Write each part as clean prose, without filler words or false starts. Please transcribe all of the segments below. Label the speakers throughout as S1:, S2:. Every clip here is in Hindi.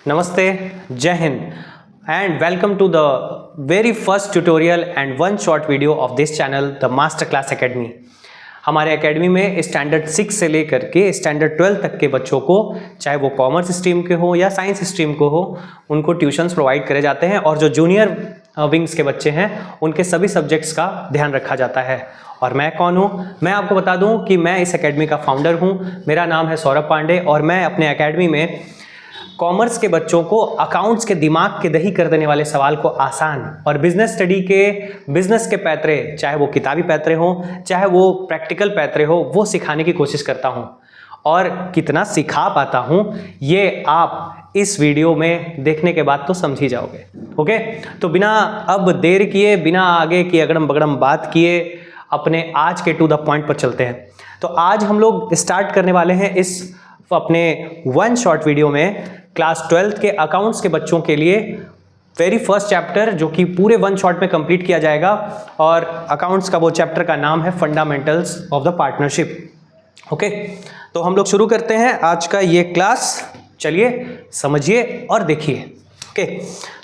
S1: नमस्ते, जय Hind and welcome to the very first tutorial and one short video of this channel the Master Class Academy। हमारे एकेडमी में स्टैंडर्ड 6 से लेकर के स्टैंडर्ड 12 तक के बच्चों को, चाहे वो कॉमर्स स्ट्रीम के हो या साइंस स्ट्रीम को हो, उनको ट्यूशन्स प्रोवाइड करे जाते हैं और जो जूनियर विंग्स के बच्चे हैं उनके सभी सब्जेक्ट्स का ध्यान रखा जाता है। और मैं कौन हूँ? मैं आपको बता दूँ कि मैं इस एकेडमी का फाउंडर हूँ। मेरा नाम है सौरभ पांडे और मैं अपने एकेडमी में कॉमर्स के बच्चों को अकाउंट्स के दिमाग के दही कर देने वाले सवाल को आसान और बिजनेस स्टडी के बिजनेस के पैतरे, चाहे वो किताबी पैतरे हो चाहे वो प्रैक्टिकल पैतरे हो, वो सिखाने की कोशिश करता हूं। और कितना सिखा पाता हूं ये आप इस वीडियो में देखने के बाद तो समझ ही जाओगे। ओके, तो बिना अब देर किए, बिना आगे की अगड़म बगड़म बात किए, अपने आज के टू द पॉइंट पर चलते हैं। तो आज हम लोग स्टार्ट करने वाले हैं इस अपने वन शॉर्ट वीडियो में क्लास 12 के अकाउंट्स के बच्चों के लिए वेरी फर्स्ट चैप्टर, जो कि पूरे वन शॉट में कंप्लीट किया जाएगा। और अकाउंट्स का वो चैप्टर का नाम है fundamentals of the partnership. Okay, तो हम लोग शुरू करते हैं आज का ये क्लास। चलिए समझिए और देखिए। ओके,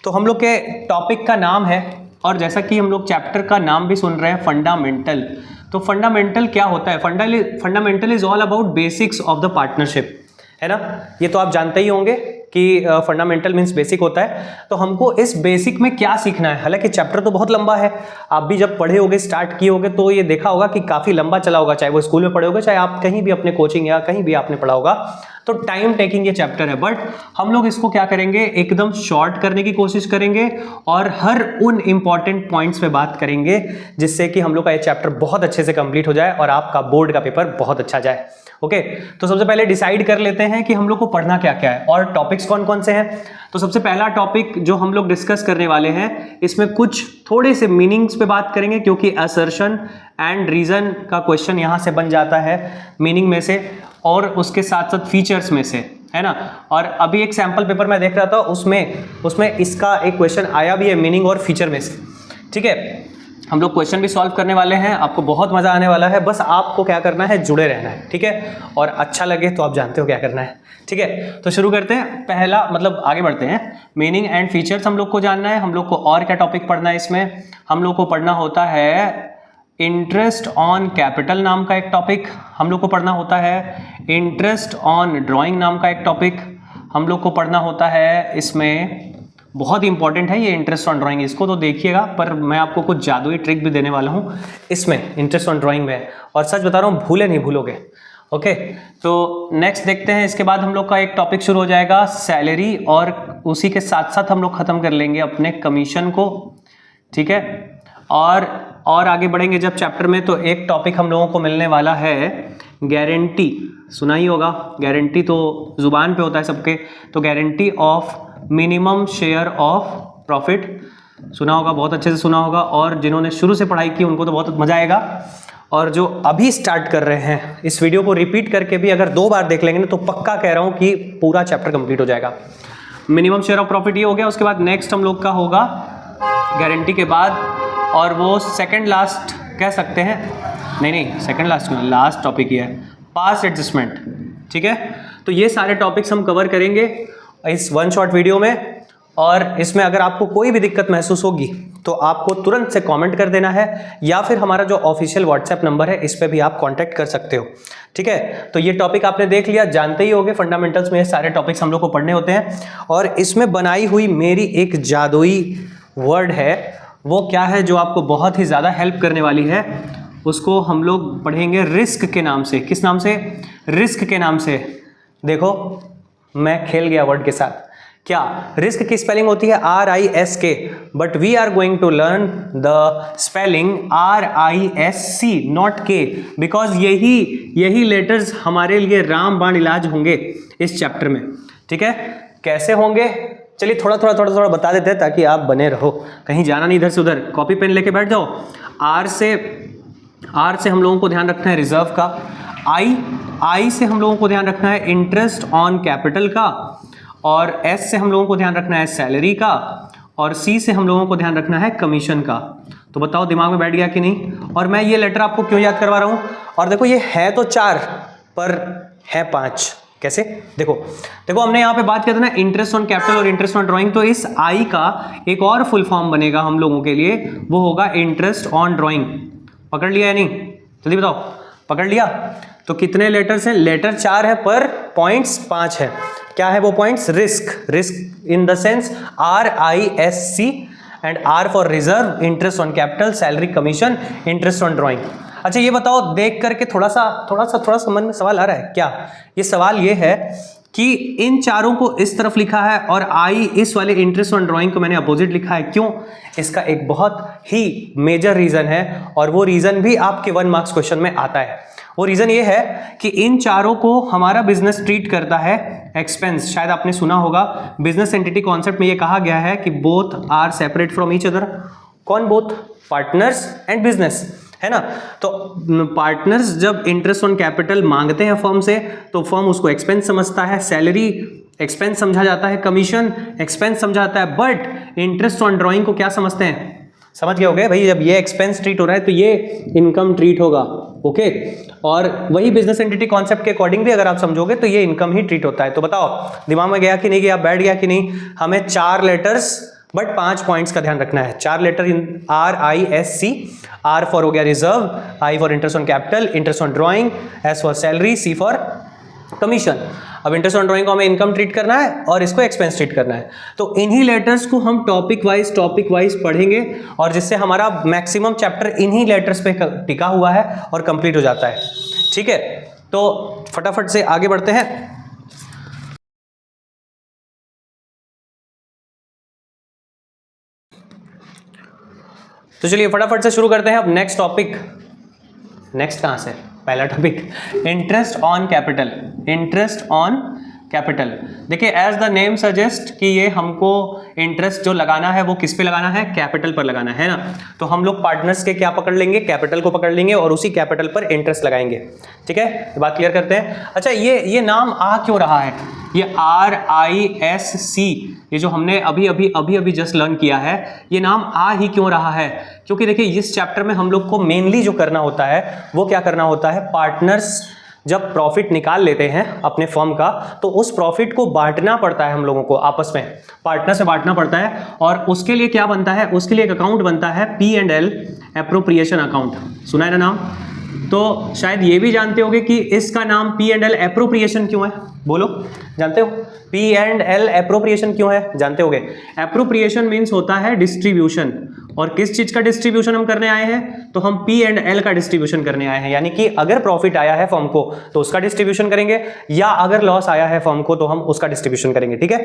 S1: तो हम लोग के टॉपिक का नाम है, और जैसा कि हम लोग चैप्टर का नाम भी सुन रहे हैं, फंडामेंटल। तो फंडामेंटल क्या होता है? Fundamental is all about basics of the partnership, है ना। ये तो आप जानते ही होंगे कि फंडामेंटल मीन्स बेसिक होता है। तो हमको इस बेसिक में क्या सीखना है? हालांकि चैप्टर तो बहुत लंबा है, आप भी जब पढ़े होगे, स्टार्ट किए होगे, तो ये देखा होगा कि काफ़ी लंबा चला होगा, चाहे वो स्कूल में पढ़े होगे, चाहे आप कहीं भी अपने कोचिंग या कहीं भी आपने पढ़ा होगा। तो टाइम टेकिंग ये चैप्टर है, बट हम लोग इसको क्या करेंगे, एकदम शॉर्ट करने की कोशिश करेंगे और हर उन इंपॉर्टेंट पॉइंट्स पे बात करेंगे जिससे कि हम लोग का ये चैप्टर बहुत अच्छे से कंप्लीट हो जाए और आपका बोर्ड का पेपर बहुत अच्छा जाए। ओके, तो सबसे पहले डिसाइड कर लेते हैं कि हम लोग को पढ़ना क्या क्या है और टॉपिक्स कौन कौन से हैं। तो सबसे पहला टॉपिक जो हम लोग डिस्कस करने वाले हैं, इसमें कुछ थोड़े से मीनिंग्स पे बात करेंगे, क्योंकि असर्शन एंड रीजन का क्वेश्चन यहाँ से बन जाता है मीनिंग में से, और उसके साथ साथ फीचर्स में से, है ना। और अभी एक सैम्पल पेपर मैं देख रहा था, उसमें इसका एक क्वेश्चन आया भी है मीनिंग और फीचर में से। ठीक है, हम लोग क्वेश्चन भी सॉल्व करने वाले हैं, आपको बहुत मज़ा आने वाला है। बस आपको क्या करना है, जुड़े रहना है, ठीक है। और अच्छा लगे तो आप जानते हो क्या करना है, ठीक है। तो शुरू करते हैं। पहला मतलब आगे बढ़ते हैं, मीनिंग एंड फीचर्स हम लोग को जानना है। हम लोग को और क्या टॉपिक पढ़ना है इसमें? हम लोग को पढ़ना होता है इंटरेस्ट ऑन कैपिटल नाम का एक टॉपिक, हम लोग को पढ़ना होता है इंटरेस्ट ऑन ड्राइंग नाम का एक टॉपिक, हम लोग को पढ़ना होता है, इसमें बहुत इंपॉर्टेंट है ये इंटरेस्ट ऑन ड्राइंग, इसको तो देखिएगा, पर मैं आपको कुछ जादुई ट्रिक भी देने वाला हूँ इसमें इंटरेस्ट ऑन ड्राइंग में, और सच बता रहा हूँ भूले नहीं भूलोगे। ओके, तो नेक्स्ट देखते हैं। इसके बाद हम लोग का एक टॉपिक शुरू हो जाएगा सैलरी, और उसी के साथ साथ हम लोग ख़त्म कर लेंगे अपने कमीशन को, ठीक है। और आगे बढ़ेंगे जब चैप्टर में, तो एक टॉपिक हम लोगों को मिलने वाला है गारंटी। सुना ही होगा, गारंटी तो जुबान पे होता है सबके, तो guarantee of minimum share of profit सुना होगा, बहुत अच्छे से सुना होगा, और जिन्होंने शुरू से पढ़ाई की उनको तो बहुत मजा आएगा। और जो अभी स्टार्ट कर रहे हैं, इस वीडियो को रिपीट करके भी अगर 2 बार देख लेंगे ना, तो पक्का कह रहा हूं कि पूरा चैप्टर कंप्लीट हो जाएगा। मिनिमम शेयर ऑफ प्रॉफिट ये हो गया। उसके बाद नेक्स्ट हम लोग का होगा गारंटी के बाद, और वो सेकेंड लास्ट कह सकते हैं, नहीं सेकेंड लास्ट क्यों, लास्ट टॉपिक ये है पास्ट एडजस्टमेंट, ठीक है। तो ये सारे टॉपिक्स हम कवर करेंगे इस वन शॉट वीडियो में, और इसमें अगर आपको कोई भी दिक्कत महसूस होगी तो आपको तुरंत से कमेंट कर देना है, या फिर हमारा जो ऑफिशियल व्हाट्सएप नंबर है इस पे भी आप कांटेक्ट कर सकते हो, ठीक है। तो ये टॉपिक आपने देख लिया, जानते ही होंगे फंडामेंटल्स में ये सारे टॉपिक्स हम लोग को पढ़ने होते हैं। और इसमें बनाई हुई मेरी एक जादुई वर्ड है, वो क्या है जो आपको बहुत ही ज़्यादा हेल्प करने वाली है, उसको हम लोग पढ़ेंगे रिस्क के नाम से। किस नाम से? रिस्क के नाम से। देखो मैं खेल गया वर्ड के साथ। क्या रिस्क की स्पेलिंग होती है RISK, but we are going to learn the spelling RISC not K, because यही लेटर्स हमारे लिए रामबाण इलाज होंगे इस चैप्टर में, ठीक है। कैसे होंगे? चलिए थोड़ा बता देते हैं ताकि आप बने रहो, कहीं जाना नहीं इधर से उधर, कॉपी पेन लेके बैठ जाओ। आर से हम लोगों को ध्यान रखना है रिजर्व का, आई से हम लोगों को ध्यान रखना है इंटरेस्ट ऑन कैपिटल का, और एस से हम लोगों को ध्यान रखना है सैलरी का, और सी से हम लोगों को ध्यान रखना है कमीशन का। तो बताओ दिमाग में बैठ गया कि नहीं? और मैं ये लेटर आपको क्यों याद करवा रहा हूँ? और देखो ये है तो 4 पर है 5, कैसे? देखो देखो हमने यहाँ पे बात किया था ना इंटरेस्ट ऑन कैपिटल और इंटरेस्ट ऑन ड्राइंग, तो इस आई का एक और फुल फॉर्म बनेगा हम लोगों के लिए, वो होगा इंटरेस्ट ऑन ड्राइंग। पकड़ लिया या नहीं? जल्दी बताओ, पकड़ लिया? तो कितने लेटर्स हैं? लेटर 4 है पर पॉइंट्स 5 है। क्या है वो points? Risk, risk in the sense RISC and R for reserve, interest on capital, salary, commission, interest on drawing. अच्छा ये बताओ, देख करके थोड़ा सा मन में सवाल आ रहा है क्या? ये सवाल ये है कि इन चारों को इस तरफ लिखा है और आई इस वाले इंटरेस्ट ऑन ड्राइंग को मैंने अपोजिट लिखा है, क्यों? इसका एक बहुत ही मेजर रीजन है और वो रीजन भी आपके 1 मार्क्स क्वेश्चन में आता है। वो रीजन ये है कि इन चारों को हमारा बिजनेस ट्रीट करता है एक्सपेंस। शायद आपने सुना होगा बिजनेस एंटिटी कॉन्सेप्ट में ये कहा गया है कि both are separate from each other. कौन बोथ? पार्टनर्स एंड बिजनेस, है ना। तो पार्टनर्स जब इंटरेस्ट ऑन कैपिटल मांगते हैं फर्म से तो फर्म उसको एक्सपेंस समझता है, सैलरी एक्सपेंस समझा जाता है, कमीशन एक्सपेंस समझा जाता है, बट इंटरेस्ट ऑन ड्राइंग को क्या समझते हैं? समझ गए होगे भाई, जब ये एक्सपेंस ट्रीट हो रहा है तो ये इनकम ट्रीट होगा, ओके। और वही बिजनेस एंटिटी कॉन्सेप्ट के अकॉर्डिंग भी अगर आप समझोगे तो ये इनकम ही ट्रीट होता है। तो बताओ दिमाग में गया कि नहीं गया, बैठ गया कि नहीं? हमें 4 लेटर्स बट 5 पॉइंट्स का ध्यान रखना है। 4 letter in RISC, R for हो गया reserve, I for interest on capital, interest on drawing, S for salary, C for commission. अब इंटरेस्ट ऑन ड्राइंग को हमें इनकम ट्रीट करना है और इसको एक्सपेंस ट्रीट करना है, तो इन्हीं लेटर्स को हम टॉपिक वाइज पढ़ेंगे और जिससे हमारा मैक्सिमम चैप्टर इन्हीं लेटर्स पे टिका हुआ है और कंप्लीट हो जाता है, ठीक है। तो फटाफट से आगे बढ़ते हैं। तो चलिए फटाफट से शुरू करते हैं अब नेक्स्ट टॉपिक। नेक्स्ट कहां से? पहला topic interest on capital. Interest on capital, देखिए एज द नेम सजेस्ट कि ये हमको इंटरेस्ट जो लगाना है वो किस पे लगाना है? कैपिटल पर लगाना है ना। तो हम लोग पार्टनर्स के क्या पकड़ लेंगे? कैपिटल को पकड़ लेंगे और उसी कैपिटल पर इंटरेस्ट लगाएंगे, ठीक है। तो बात क्लियर करते हैं। अच्छा ये नाम आ क्यों रहा है? ये RISC, ये जो हमने अभी जस्ट लर्न किया है, ये नाम आ ही क्यों रहा है? क्योंकि देखिए इस चैप्टर में हम लोग को मेनली जो करना होता है वो क्या करना होता है? पार्टनर्स जब प्रॉफिट निकाल लेते हैं अपने फर्म का तो उस प्रॉफिट को बांटना पड़ता है, हम लोगों को आपस में पार्टनर से बांटना पड़ता है। और उसके लिए क्या बनता है? उसके लिए एक अकाउंट बनता है P&L एप्रोप्रिएशन अकाउंट। सुना है ना नाम? तो शायद ये भी जानते होंगे कि इसका नाम P&L एप्रोप्रिएशन क्यों है? बोलो, जानते हो P&L एप्रोप्रिएशन क्यों है? जानते होगे। एप्रोप्रिएशन मीन्स होता है डिस्ट्रीब्यूशन, और किस चीज का डिस्ट्रीब्यूशन हम करने आए हैं? तो हम P&L का डिस्ट्रीब्यूशन करने आए हैं, यानी कि अगर प्रॉफिट आया है फर्म को तो उसका डिस्ट्रीब्यूशन करेंगे, या अगर लॉस आया है फर्म को तो हम उसका डिस्ट्रीब्यूशन करेंगे, ठीक है।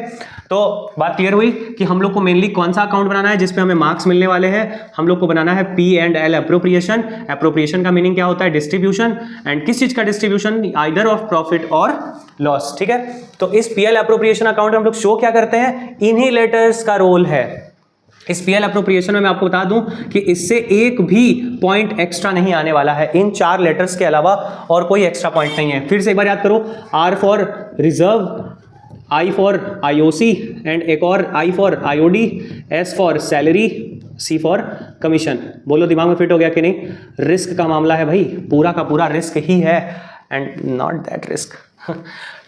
S1: तो बात क्लियर हुई कि हम लोग को मेनली कौन सा अकाउंट बनाना है जिसपे हमें मार्क्स मिलने वाले हैं? हम लोग को बनाना है P&L एप्रोप्रिएशन। एप्रोप्रिएशन का मीनिंग क्या होता है? डिस्ट्रीब्यूशन। एंड किस चीज का डिस्ट्रीब्यूशन? आइदर ऑफ प्रॉफिट और लॉस, ठीक है। तो इस PL एप्रोप्रिएशन अकाउंट में हम लोग शो क्या करते हैं? इन्हीं लेटर्स का रोल है। इस PL एप्रोप्रिएशन में मैं आपको बता दूं कि इससे एक भी पॉइंट एक्स्ट्रा नहीं आने वाला है, इन 4 लेटर्स के अलावा और कोई एक्स्ट्रा पॉइंट नहीं है। फिर से एक बार याद करो, R for reserve, I for IOC and एक और I for IOD, S for salary, C for commission. बोलो दिमाग में फिट हो गया कि नहीं? रिस्क का मामला है भाई, पूरा का पूरा रिस्क ही है एंड नॉट दैट रिस्क,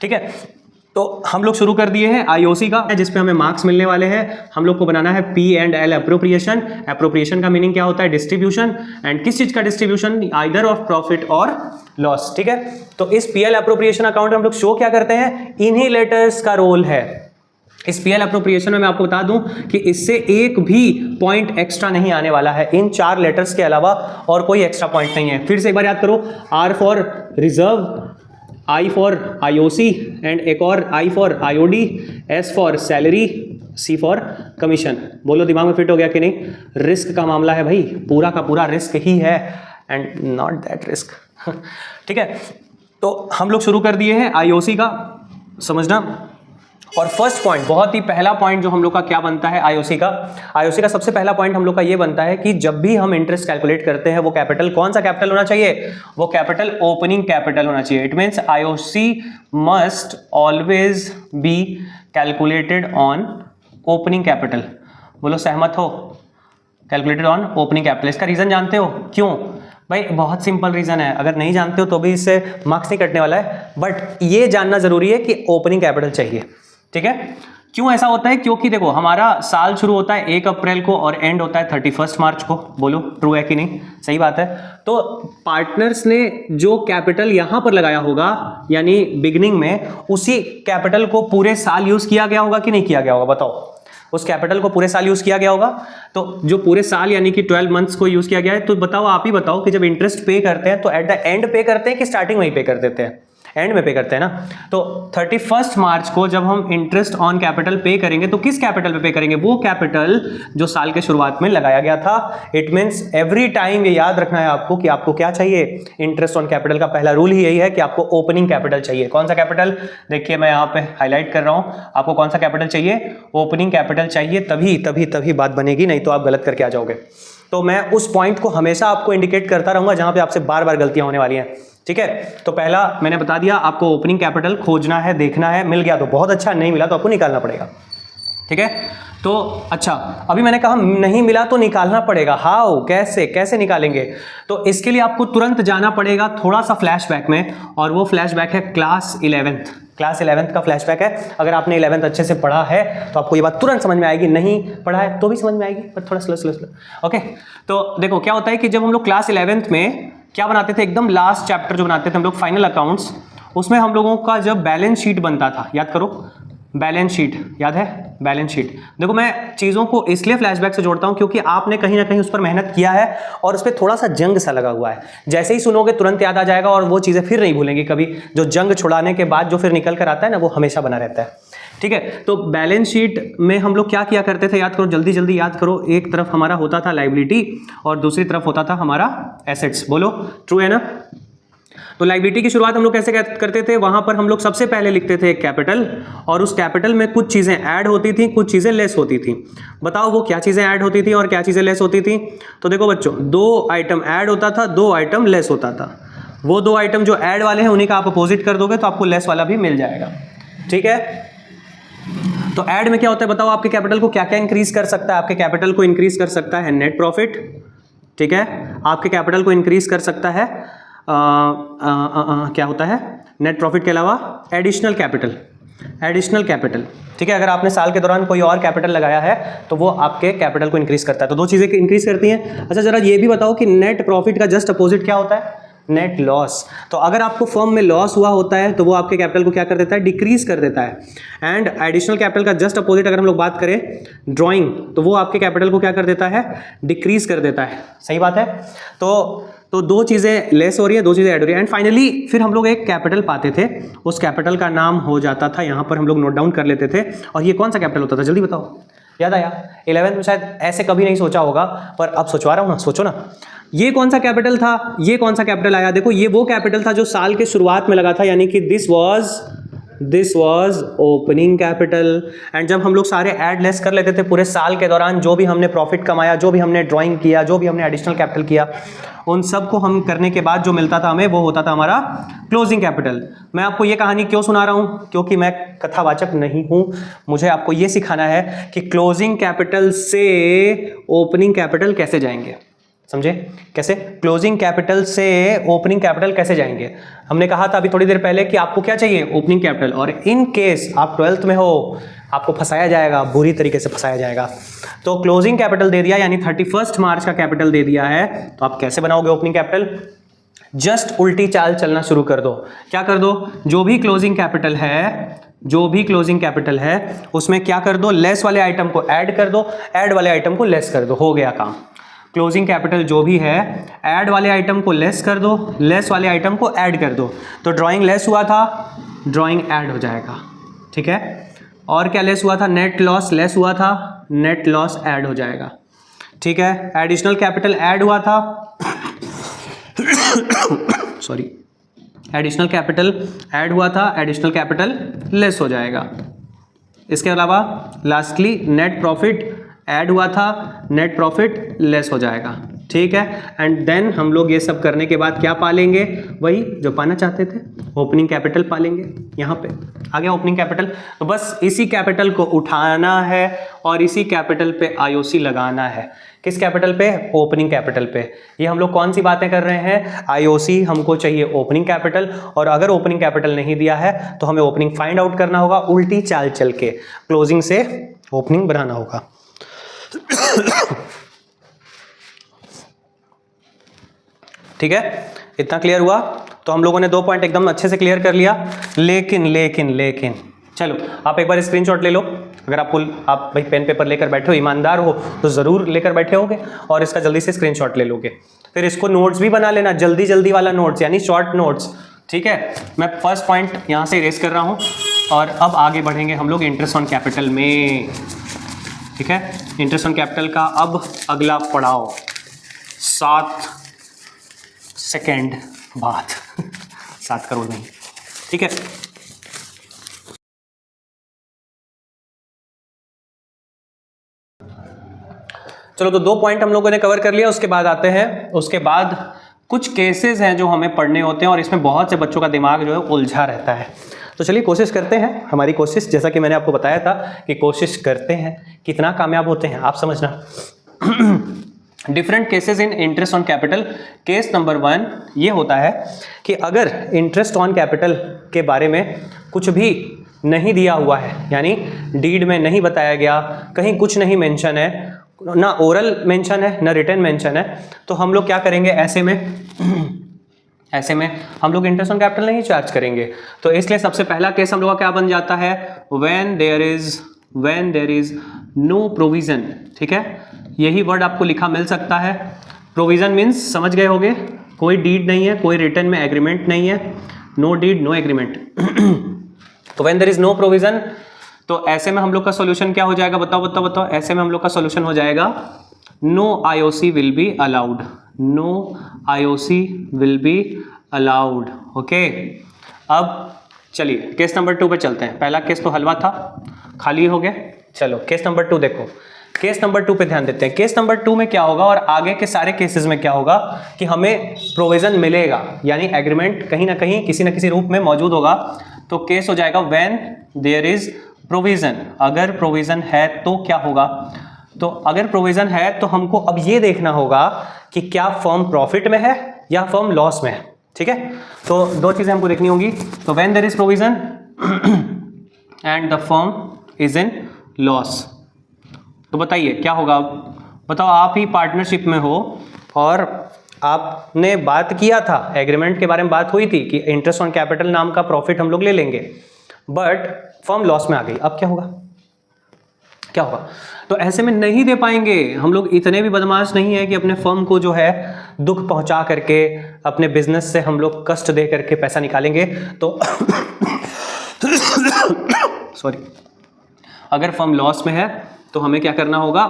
S1: ठीक है। तो हम लोग शुरू कर दिए हैं IOC का, जिसपे हमें मार्क्स मिलने वाले हैं। हम लोग को बनाना है P&L एप्रोप्रिएशन। एप्रोप्रिएशन का मीनिंग क्या होता है? डिस्ट्रीब्यूशन। एंड किस चीज का डिस्ट्रीब्यूशन? आइदर ऑफ प्रॉफिट और लॉस, ठीक है। तो इस PL एप्रोप्रिएशन अकाउंट में हम लोग शो क्या करते हैं? इन्हीं लेटर्स का रोल है। इस PL एप्रोप्रिएशन में मैं आपको बता दूं कि इससे एक भी पॉइंट एक्स्ट्रा नहीं आने वाला है, इन 4 लेटर्स के अलावा और कोई एक्स्ट्रा पॉइंट नहीं है। फिर से एक बार याद करो, R for reserve, I for IOC and एक और I for IOD, S for salary, C for commission. बोलो दिमाग में फिट हो गया कि नहीं? रिस्क का मामला है भाई, पूरा का पूरा रिस्क ही है एंड नॉट दैट रिस्क, ठीक है। तो हम लोग शुरू कर दिए हैं IOC का, समझना। और फर्स्ट पॉइंट, बहुत ही पहला पॉइंट जो हम लोग का क्या बनता है IOC का सबसे पहला पॉइंट हम लोग का ये बनता है कि जब भी हम इंटरेस्ट कैलकुलेट करते हैं वो कैपिटल, कौन सा कैपिटल होना चाहिए? वो कैपिटल ओपनिंग कैपिटल होना चाहिए। It means IOC must always be calculated on opening capital. बोलो सहमत हो? Calculated on opening capital. इसका रीजन जानते हो क्यों? भाई बहुत सिंपल रीजन है, अगर नहीं जानते हो तो भी इससे मार्क्स नहीं कटने वाला है, बट ये जानना जरूरी है कि ओपनिंग कैपिटल चाहिए। ठीक है, क्यों ऐसा होता है? क्योंकि देखो हमारा साल शुरू होता है 1 अप्रैल को और एंड होता है 31 मार्च को। बोलो ट्रू है कि नहीं? सही बात है। तो पार्टनर्स ने जो कैपिटल यहां पर लगाया होगा यानी बिगिनिंग में, उसी कैपिटल को पूरे साल यूज किया गया होगा कि नहीं किया गया होगा? बताओ, उस कैपिटल को पूरे साल यूज किया गया होगा। तो जो पूरे साल यानी कि 12 मंथ्स को यूज किया गया है, तो बताओ, आप ही बताओ कि जब इंटरेस्ट पे करते हैं तो एट द एंड पे करते हैं कि स्टार्टिंग में ही पे कर देते हैं? एंड में पे करते हैं ना। तो 31 मार्च को जब हम इंटरेस्ट ऑन कैपिटल पे करेंगे तो किस कैपिटल पे करेंगे? वो कैपिटल जो साल के शुरुआत में लगाया गया था। इट मींस एवरी टाइम ये याद रखना है आपको कि आपको क्या चाहिए? इंटरेस्ट ऑन कैपिटल का पहला रूल ही यही है कि आपको ओपनिंग कैपिटल चाहिए। कौन सा कैपिटल? देखिए मैं यहाँ पे हाईलाइट कर रहा हूँ, आपको कौन सा कैपिटल चाहिए? ओपनिंग कैपिटल चाहिए, तभी बात बनेगी, नहीं तो आप गलत करके आ जाओगे। तो मैं उस पॉइंट को हमेशा आपको इंडिकेट करता रहूंगा जहां पे आपसे बार बार गलतियां होने वाली हैं। ठीक है, तो पहला मैंने बता दिया, आपको ओपनिंग कैपिटल खोजना है, देखना है, मिल गया तो बहुत अच्छा, नहीं मिला तो आपको निकालना पड़ेगा। ठीक है, तो अच्छा, अभी मैंने कहा नहीं मिला तो निकालना पड़ेगा। हाउ? कैसे निकालेंगे? तो इसके लिए आपको तुरंत जाना पड़ेगा थोड़ा सा फ्लैशबैक में, और वो फ्लैशबैक है क्लास 11th का फ्लैशबैक है। अगर आपने 11th अच्छे से पढ़ा है तो आपको ये बात तुरंत समझ में आएगी, नहीं पढ़ा है तो भी समझ में आएगी, पर थोड़ा स्लो। ओके, तो देखो क्या होता है कि जब हम लोग क्लास 11th में क्या बनाते थे, एकदम लास्ट चैप्टर जो बनाते थे हम लोग, फाइनल अकाउंट्स, उसमें हम लोगों का जब बैलेंस शीट बनता था, याद करो, बैलेंस शीट याद है? Balance sheet. देखो मैं चीज़ों को इसलिए फ्लैशबैक से जोड़ता हूं क्योंकि आपने कहीं ना कहीं उस पर मेहनत किया है और उस पर थोड़ा सा जंग सा लगा हुआ है। जैसे ही सुनोगे तुरंत याद आ जाएगा और वो चीज़ें फिर नहीं भूलेंगी कभी। जो जंग छुड़ाने के बाद जो फिर निकल कर आता है ना, वो हमेशा बना रहता है। ठीक है, तो बैलेंस शीट में हम लोग क्या किया करते थे, याद करो, जल्दी याद करो। एक तरफ हमारा होता था लायबिलिटी और दूसरी तरफ होता था हमारा एसेट्स। बोलो ट्रू है ना? तो लायबिलिटी की शुरुआत हम लोग कैसे करते थे? वहां पर हम लोग सबसे पहले लिखते थे कैपिटल, और उस कैपिटल में कुछ चीजें ऐड होती थी, कुछ चीजें लेस होती थी। बताओ वो क्या चीजें ऐड होती थी और क्या चीजें लेस होती थी? तो देखो बच्चों, 2 आइटम ऐड होता था, 2 आइटम लेस होता था। वो 2 आइटम जो ऐड वाले हैं उन्हीं का आप अपोजिट कर दोगे तो आपको लेस वाला भी मिल जाएगा। ठीक है, तो ऐड में क्या होता है बताओ? आपके कैपिटल को क्या क्या इंक्रीज कर सकता है? आपके कैपिटल को इंक्रीज कर सकता है नेट प्रॉफिट। ठीक है, आपके कैपिटल को इंक्रीज कर सकता है क्या होता है? नेट प्रॉफिट के अलावा एडिशनल कैपिटल। ठीक है, अगर आपने साल के दौरान कोई और कैपिटल लगाया है तो वो आपके कैपिटल को इंक्रीज करता है। तो 2 चीजें इंक्रीज करती हैं। अच्छा जरा ये भी बताओ कि नेट प्रॉफिट का जस्ट अपोजिट क्या होता है? Net loss. तो अगर आपको फर्म में लॉस हुआ होता है तो वो आपके कैपिटल को क्या कर देता है? डिक्रीज कर देता है। एंड एडिशनल कैपिटल का जस्ट अपोजिट अगर हम लोग बात करें ड्राइंग, तो वो आपके कैपिटल को क्या कर देता है? डिक्रीज कर देता है। सही बात है। तो 2 चीज़ें लेस हो रही है, 2 चीज़ें ऐड हो रही है। एंड फाइनली फिर हम लोग एक कैपिटल पाते थे, उस कैपिटल का नाम हो जाता था, यहाँ पर हम लोग नोट डाउन कर लेते थे। और ये कौन सा कैपिटल होता था? जल्दी बताओ, याद आया? 11th में शायद ऐसे कभी नहीं सोचा होगा, पर अब सोचवा रहा हूँ ना, सोचो ना। ये कौन सा कैपिटल था? ये कौन सा कैपिटल आया? देखो ये वो कैपिटल था जो साल के शुरुआत में लगा था, यानी कि this was opening capital. And जब हम लोग सारे ऐड लेस कर लेते थे पूरे साल के दौरान, जो भी हमने प्रॉफिट कमाया, जो भी हमने ड्राइंग किया, जो भी हमने एडिशनल कैपिटल किया, उन सब को हम करने के बाद जो मिलता था हमें, वो होता था हमारा क्लोजिंग कैपिटल। मैं आपको ये कहानी क्यों सुना रहा हूँ? क्योंकि मैं कथावाचक नहीं हूँ, मुझे आपको ये सिखाना है कि क्लोजिंग कैपिटल से ओपनिंग कैपिटल कैसे जाएंगे। समझे? कैसे? क्लोजिंग कैपिटल से ओपनिंग कैपिटल कैसे जाएंगे? हमने कहा था अभी थोड़ी देर पहले कि आपको क्या चाहिए? Opening capital. और इन केस आप 12th में हो, आपको फंसाया जाएगा, बुरी तरीके से फंसाया जाएगा। तो क्लोजिंग कैपिटल दे दिया, यानी 31 मार्च का कैपिटल दे दिया है, तो आप कैसे बनाओगे ओपनिंग कैपिटल? जस्ट उल्टी चाल चलना शुरू कर दो। क्या कर दो? जो भी क्लोजिंग कैपिटल है उसमें क्या कर दो? लेस वाले आइटम को ऐड कर दो, ऐड वाले आइटम को लेस कर दो, हो गया काम। क्लोजिंग कैपिटल जो भी है, ऐड वाले आइटम को लेस कर दो, लेस वाले आइटम को ऐड कर दो। तो ड्राइंग लेस हुआ था, ड्राइंग ऐड हो जाएगा। ठीक है, और क्या लेस हुआ था? नेट लॉस लेस हुआ था, नेट लॉस ऐड हो जाएगा। ठीक है, एडिशनल कैपिटल ऐड हुआ था सॉरी, एडिशनल कैपिटल ऐड हुआ था, एडिशनल कैपिटल लेस हो जाएगा। इसके अलावा लास्टली नेट प्रॉफिट ऐड हुआ था, नेट प्रॉफिट लेस हो जाएगा। ठीक ठीक है। एंड देन हम लोग ये सब करने के बाद क्या पालेंगे, वही जो पाना चाहते थे, ओपनिंग कैपिटल पालेंगे। यहाँ पे आ गया ओपनिंग कैपिटल। तो बस इसी कैपिटल को उठाना है और इसी कैपिटल पे आईओसी लगाना है। किस कैपिटल पे, ओपनिंग कैपिटल पे। ये हम लोग कौन सी बातें कर रहे हैं, आईओसी हमको चाहिए ओपनिंग कैपिटल, और अगर ओपनिंग कैपिटल नहीं दिया है तो हमें ओपनिंग फाइंड आउट करना होगा, उल्टी चाल चल के क्लोजिंग से ओपनिंग बनाना होगा। ठीक है, इतना क्लियर हुआ। तो हम लोगों ने 2 पॉइंट एकदम अच्छे से क्लियर कर लिया। लेकिन चलो आप एक बार स्क्रीनशॉट ले लो। अगर आप भाई पेन पेपर लेकर बैठे हो, ईमानदार हो तो ज़रूर लेकर बैठे होगे और इसका जल्दी से स्क्रीनशॉट ले लोगे। फिर इसको नोट्स भी बना लेना, जल्दी वाला नोट्स यानी शॉर्ट नोट्स। ठीक है, मैं फर्स्ट पॉइंट यहाँ से इरेज कर रहा हूँ और अब आगे बढ़ेंगे हम लोग इंटरेस्ट ऑन कैपिटल में। ठीक है, इंटरेस्ट ऑन कैपिटल का अब अगला पड़ाव 7 सेकेंड बाद 7 करोड़ नहीं। ठीक है, चलो तो 2 पॉइंट हम लोगों ने कवर कर लिया। उसके बाद आते हैं, उसके बाद कुछ केसेस हैं जो हमें पढ़ने होते हैं और इसमें बहुत से बच्चों का दिमाग जो है उलझा रहता है। तो चलिए कोशिश करते हैं। हमारी कोशिश, जैसा कि मैंने आपको बताया था कि कोशिश करते हैं, कितना कामयाब होते हैं आप समझना। Different cases in interest on capital. Case number 1 ये होता है कि अगर इंटरेस्ट ऑन कैपिटल के बारे में कुछ भी नहीं दिया हुआ है, यानी डीड में नहीं बताया गया, कहीं कुछ नहीं मेंशन है, ना ओरल मेंशन है ना रिटन मेंशन है, तो हम लोग क्या करेंगे, ऐसे में हम लोग इंटरेस्ट ऑन कैपिटल नहीं चार्ज करेंगे। तो इसलिए सबसे पहला केस हम लोग का क्या बन जाता है, when there is no provision. ठीक है, यही वर्ड आपको लिखा मिल सकता है। प्रोविजन मीन्स समझ गए होगे, कोई डीड नहीं है, कोई रिटन में एग्रीमेंट नहीं है, नो डीड नो एग्रीमेंट। तो when there is no provision, तो ऐसे में हम लोग का सॉल्यूशन क्या हो जाएगा, बताओ। ऐसे में हम लोग का सॉल्यूशन हो जाएगा no IOC will be allowed, no IOC will be allowed. Okay, अब चलिए केस नंबर 2 पे चलते हैं। पहला केस तो हलवा था, खाली हो गया। चलो केस नंबर 2 देखो, केस नंबर 2 पे ध्यान देते हैं। केस नंबर 2 में क्या होगा और आगे के सारे केसेस में क्या होगा कि हमें प्रोविजन मिलेगा, यानी एग्रीमेंट कहीं ना कहीं किसी न किसी रूप में मौजूद होगा। तो केस हो जाएगा व्हेन देयर इज प्रोविजन। अगर प्रोविजन है तो क्या होगा, तो अगर प्रोविजन है तो हमको अब ये देखना होगा कि क्या फर्म प्रॉफिट में है या फर्म लॉस में है। ठीक है, तो 2 चीजें हमको देखनी होगी। तो when there is provision and the firm is in loss, तो बताइए क्या होगा। बताओ, आप ही पार्टनरशिप में हो और आपने बात किया था, एग्रीमेंट के बारे में बात हुई थी कि इंटरेस्ट ऑन कैपिटल नाम का प्रॉफिट हम लोग ले लेंगे, बट फर्म लॉस में आ गई। अब क्या होगा, तो ऐसे में नहीं दे पाएंगे। हम लोग इतने भी बदमाश नहीं है कि अपने फर्म को जो है दुख पहुंचा करके, अपने बिजनेस से हम लोग कष्ट दे करके पैसा निकालेंगे। तो सॉरी, अगर फर्म लॉस में है तो हमें क्या करना होगा,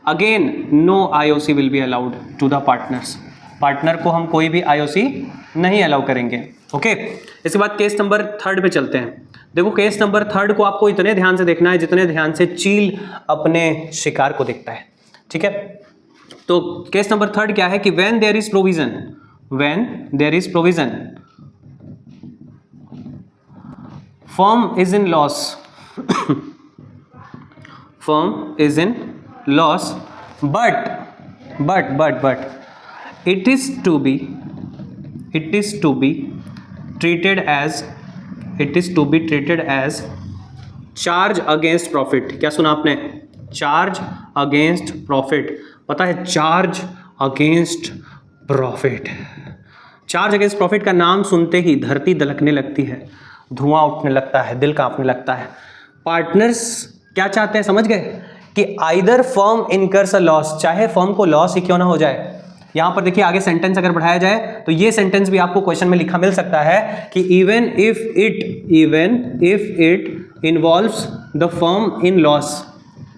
S1: again no IOC will be allowed to the partners. Partner को हम कोई भी आईओसी नहीं अलाउ करेंगे। ओके, इसके बाद केस नंबर 3 पे चलते हैं। देखो केस नंबर 3 को आपको इतने ध्यान से देखना है जितने ध्यान से चील अपने शिकार को देखता है। ठीक है, तो केस नंबर 3 क्या है कि when there is provision, firm is in loss, firm is in loss, but it is to be treated as charge against profit. क्या सुना आपने, चार्ज अगेंस्ट प्रॉफिट। पता है charge against profit, charge against profit का नाम सुनते ही धरती दलकने लगती है, धुआं उठने लगता है, दिल कांपने लगता है। पार्टनर्स क्या चाहते हैं, समझ गए कि either firm incurs a loss, चाहे फर्म को लॉस ही क्यों ना हो जाए। यहां पर देखिए आगे सेंटेंस अगर बढ़ाया जाए तो ये सेंटेंस भी आपको क्वेश्चन में लिखा मिल सकता है कि even if it involves the firm in loss.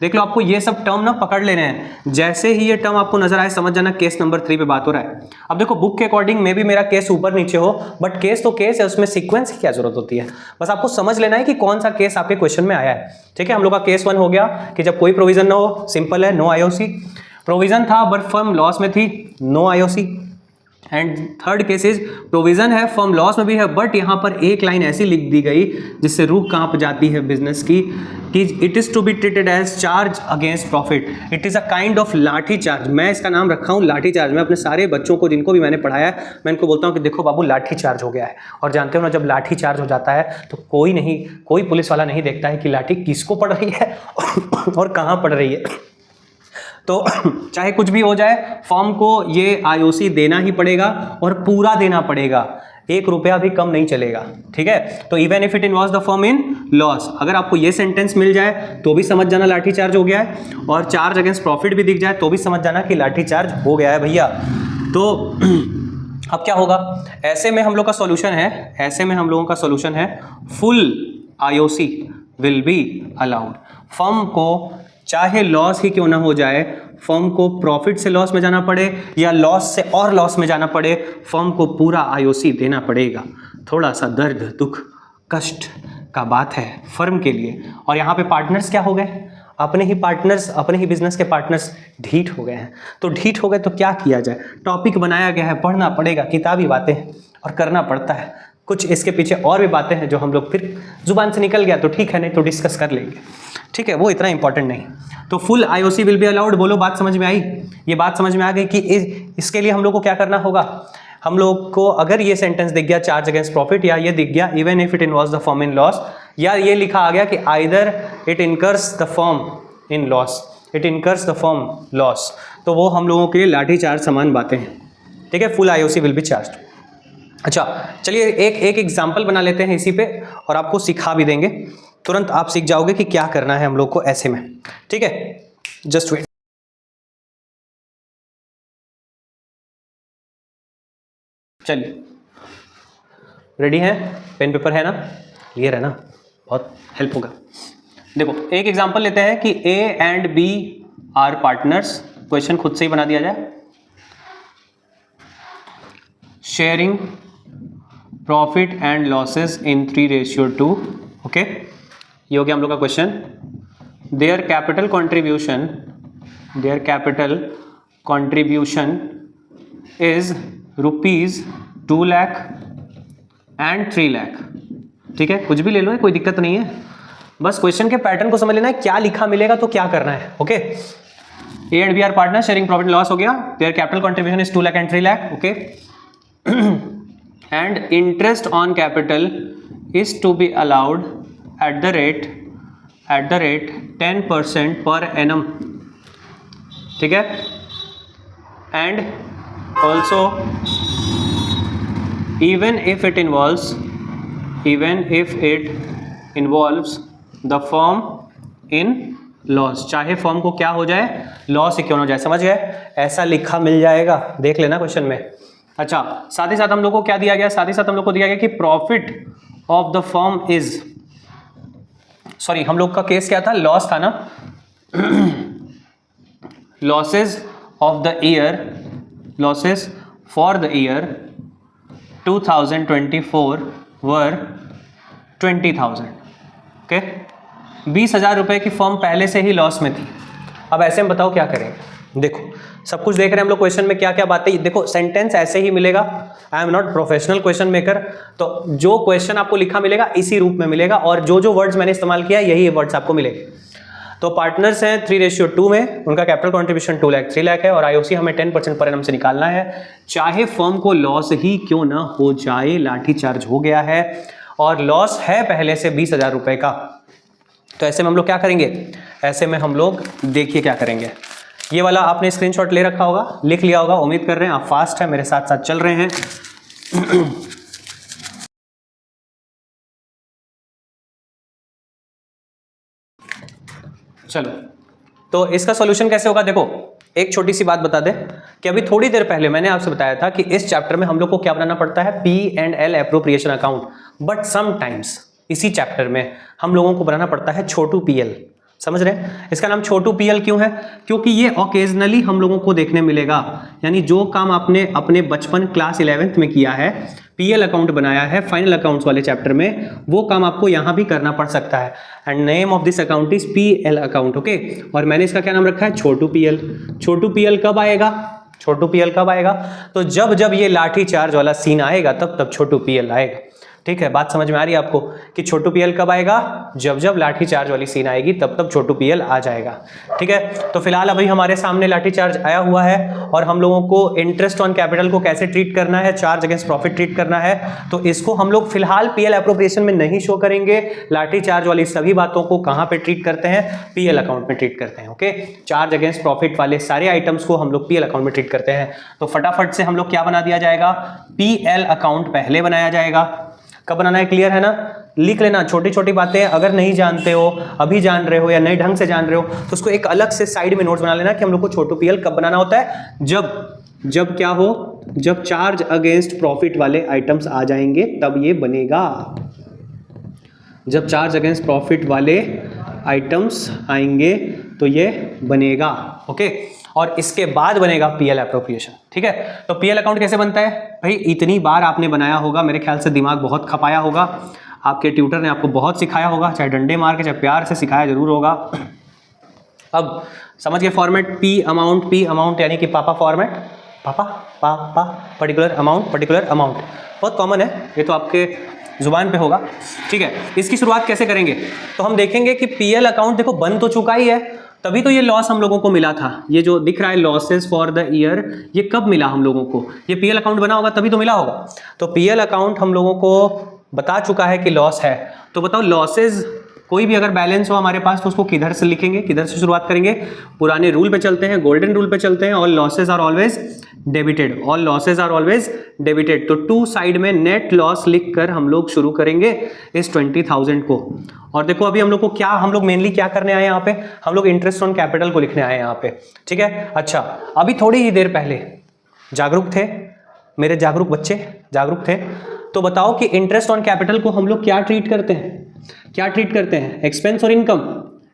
S1: देख लो, आपको ये सब टर्म ना पकड़ लेने हैं। जैसे ही ये टर्म आपको नजर आए समझ जाना केस नंबर 3 पे बात हो रहा है। अब देखो बुक के अकॉर्डिंग में भी मेरा केस ऊपर नीचे हो, बट केस तो केस है, उसमें सीक्वेंस की क्या जरूरत होती है। बस आपको समझ लेना है कि कौन सा केस आपके क्वेश्चन में आया है। ठीक है, हम लोग का केस 1 हो गया कि जब कोई प्रोविजन ना हो, सिंपल है, नो आईओसी। प्रोविजन था बट फर्म लॉस में थी, no IOC. And third case is provision है, फर्म लॉस में भी है, बट यहाँ पर एक लाइन ऐसी लिख दी गई जिससे रूह कांप जाती है बिजनेस की, कि it is to be treated as charge against profit, it is a kind of lathi charge. मैं इसका नाम रखा हूँ लाठी चार्ज। मैं अपने सारे बच्चों को जिनको भी मैंने पढ़ाया है, मैं इनको बोलता हूँ कि देखो बाबू लाठी चार्ज हो गया है। और जानते हो ना, जब लाठी चार्ज हो जाता है तो कोई पुलिस वाला नहीं देखता है कि लाठी किसको पड़ रही है और कहाँ पड़ रही है। तो चाहे कुछ भी हो जाए, फर्म को ये आईओसी देना ही पड़ेगा और पूरा देना पड़ेगा, 1 रुपया भी कम नहीं चलेगा, ठीक है। तो even if it involves the firm in loss, अगर आपको ये सेंटेंस मिल जाए तो भी समझ जाना लाठी चार्ज हो गया है, और चार्ज अगेंस्ट प्रॉफिट भी दिख जाए तो भी समझ जाना कि लाठी चार्ज हो गया है भैया। तो अब क्या होगा, ऐसे में हम लोग का सॉल्यूशन है, full IOC will be allowed. Firm को चाहे लॉस ही क्यों ना हो जाए, फर्म को प्रॉफिट से लॉस में जाना पड़े या लॉस से और लॉस में जाना पड़े, फर्म को पूरा आईओसी देना पड़ेगा। थोड़ा सा दर्द, दुख, कष्ट का बात है फर्म के लिए। और यहाँ पे पार्टनर्स क्या हो गए, अपने ही बिजनेस के पार्टनर्स ढीठ हो गए हैं। तो ढीठ हो गए तो क्या किया जाए, टॉपिक बनाया गया है, पढ़ना पड़ेगा, किताबी बातें और करना पड़ता है। कुछ इसके पीछे और भी बातें हैं जो हम लोग फिर जुबान से निकल गया तो ठीक है, नहीं तो डिस्कस कर लेंगे, ठीक है, वो इतना इंपॉर्टेंट नहीं। तो full IOC will be allowed, बोलो बात समझ में आई? ये बात समझ में आ गई कि इसके लिए हम लोग को क्या करना होगा। हम लोग को अगर ये सेंटेंस दिख गया चार्ज अगेंस्ट प्रॉफिट, या ये दिख गया even if it involves the firm in loss, या ये लिखा आ गया कि either it incurs the firm in loss, it incurs the firm loss, तो वो हम लोगों के लिए लाठी चार्ज समान बातें हैं, ठीक है। Full IOC will B charge. अच्छा चलिए एक एग्जाम्पल बना लेते हैं इसी पे, और आपको सिखा भी देंगे, तुरंत आप सीख जाओगे कि क्या करना है हम लोग को ऐसे में, ठीक है। Just wait. चलिए रेडी हैं, पेन पेपर है ना, क्लियर है ना, बहुत हेल्प होगा। देखो एक एग्जांपल लेते हैं कि A and B are partners, question खुद से ही बना दिया जाए। Sharing profit and losses in 3:2, okay, ये हो गया हम लोग का question. Their capital contribution is ₹2 lakh and 3 lakh, ठीक है, कुछ भी ले लो, कोई दिक्कत नहीं है, बस क्वेश्चन के पैटर्न को समझ लेना है, क्या लिखा मिलेगा तो क्या करना है, okay. A and B are partner, sharing profit loss हो गया, their capital contribution is 2 lakh and 3 lakh, okay. And interest on capital is to be allowed at the rate 10% per annum, ठीक है। And also even if it involves the firm in loss, चाहे फर्म को क्या हो जाए, लॉस ही क्यों ना हो जाए, समझ गए, ऐसा लिखा मिल जाएगा, देख लेना क्वेश्चन में। अच्छा साथ ही साथ हम लोग को क्या दिया गया, कि profit of the firm is, sorry हम लोग का केस क्या था, लॉस था ना, losses for the year 2024 were 20,000, okay. 20,000 रुपए की फर्म पहले से ही लॉस में थी। अब ऐसे में बताओ क्या करेंगे, देखो सब कुछ देख रहे हैं हम लोग क्वेश्चन में, क्या क्या बातें, देखो सेंटेंस ऐसे ही मिलेगा, I am not professional question maker, तो जो क्वेश्चन आपको लिखा मिलेगा इसी रूप में मिलेगा, और जो वर्ड्स मैंने इस्तेमाल किया यही वर्ड्स आपको मिलेंगे। तो पार्टनर्स हैं 3:2 में, उनका कैपिटल कॉन्ट्रीब्यूशन 2 लाख 3 लाख है, और आईओसी हमें 10% पर एनम से निकालना है, चाहे फर्म को लॉस ही क्यों ना हो जाए, लाठी चार्ज हो गया है और लॉस है पहले से 20,000 रुपए का। तो ऐसे में हम लोग क्या करेंगे, ऐसे में हम लोग देखिए क्या करेंगे, ये वाला आपने स्क्रीनशॉट ले रखा होगा, लिख लिया होगा, उम्मीद कर रहे हैं आप फास्ट है, मेरे साथ साथ चल रहे हैं। चलो तो इसका सॉल्यूशन कैसे होगा, देखो एक छोटी सी बात बता दें कि अभी थोड़ी देर पहले मैंने आपसे बताया था कि इस चैप्टर में हम लोग को क्या बनाना पड़ता है, P&L appropriation account, but sometimes इसी चैप्टर में हम लोगों को बनाना पड़ता है छोटू PL, समझ रहे हैं? इसका नाम छोटू पीएल क्यों है? क्योंकि ये ओकेजनली हम लोगों को देखने मिलेगा, यानी जो काम आपने अपने बचपन क्लास 11th में किया है, पीएल अकाउंट बनाया है फाइनल अकाउंट्स वाले चैप्टर में, वो काम आपको यहाँ भी करना पड़ सकता है। And name of this account is PL account, okay. और मैंने इसका क्या नाम रखा है? छोटू पीएल। छोटू पीएल कब आएगा? छोटू पीएल कब आएगा? तो जब जब ये लाठी चार्ज वाला सीन आएगा तब तब छोटू पीएल आएगा। ठीक है, बात समझ में आ रही है आपको कि छोटू पीएल कब आएगा? जब जब लाठी चार्ज वाली सीन आएगी तब तब छोटू पीएल आ जाएगा। ठीक है, तो फिलहाल अभी हमारे सामने लाठी चार्ज आया हुआ है और हम लोगों को इंटरेस्ट ऑन कैपिटल को कैसे ट्रीट करना है, चार्ज अगेंस्ट प्रॉफिट ट्रीट करना है, तो इसको हम लोग फिलहाल पीएल एप्रोप्रिएशन में नहीं शो करेंगे। लाठी चार्ज वाली सभी बातों को कहां पे ट्रीट करते हैं? पीएल अकाउंट में ट्रीट करते हैं। ओके, चार्ज अगेंस्ट प्रॉफिट वाले सारे आइटम्स को हम लोग पीएल अकाउंट में ट्रीट करते हैं। तो फटाफट से हम लोग क्या बना दिया जाएगा? पीएल अकाउंट पहले बनाया जाएगा। कब बनाना है? क्लियर है ना? लिख लेना, छोटी छोटी बातें अगर नहीं जानते हो, अभी जान रहे हो या नए ढंग से जान रहे हो, तो उसको एक अलग से साइड में नोट्स बना लेना कि हम लोग को छोटू पीएल कब बनाना होता है? जब क्या हो? जब चार्ज अगेंस्ट प्रॉफिट वाले आइटम्स आ जाएंगे तब ये बनेगा। जब चार्ज अगेंस्ट प्रॉफिट वाले आइटम्स आएंगे तो ये बनेगा। ओके, और इसके बाद बनेगा पीएल एप्रोप्रिएशन। ठीक है, तो पीएल अकाउंट कैसे बनता है भाई? इतनी बार आपने बनाया होगा, मेरे ख्याल से दिमाग बहुत खपाया होगा, आपके ट्यूटर ने आपको बहुत सिखाया होगा, चाहे डंडे मार के चाहे प्यार से सिखाया जरूर होगा। अब समझ गए फॉर्मेट? पी अमाउंट यानी कि पापा फॉर्मेट, पापा पापा पर्टिकुलर अमाउंट बहुत कॉमन है, ये तो आपके जुबान पे होगा। ठीक है, इसकी शुरुआत कैसे करेंगे? तो हम देखेंगे कि पीएल अकाउंट देखो बन तो चुका ही है, तभी तो ये लॉस हम लोगों को मिला था। ये जो दिख रहा है लॉसेस फॉर द ईयर, ये कब मिला हम लोगों को? ये पीएल अकाउंट बना होगा तभी तो मिला होगा। तो पीएल अकाउंट हम लोगों को बता चुका है कि लॉस है। तो बताओ लॉसेज कोई भी अगर बैलेंस हो हमारे पास तो उसको किधर से लिखेंगे, किधर से शुरुआत करेंगे? पुराने रूल पे चलते हैं, गोल्डन रूल पे चलते हैं। All losses are always debited, all losses are always debited. तो टू साइड में नेट लॉस लिखकर हम लोग शुरू करेंगे इस 20,000 को। और देखो अभी हम लोग को क्या, हम लोग मेनली क्या करने आए यहाँ पे? हम लोग इंटरेस्ट ऑन कैपिटल को लिखने आए यहाँ पे। ठीक है, अच्छा अभी थोड़ी ही देर पहले जागरूक थे मेरे जागरूक बच्चे, जागरूक थे, तो बताओ कि इंटरेस्ट ऑन कैपिटल को हम लोग क्या ट्रीट करते हैं? क्या ट्रीट करते हैं? एक्सपेंस और इनकम,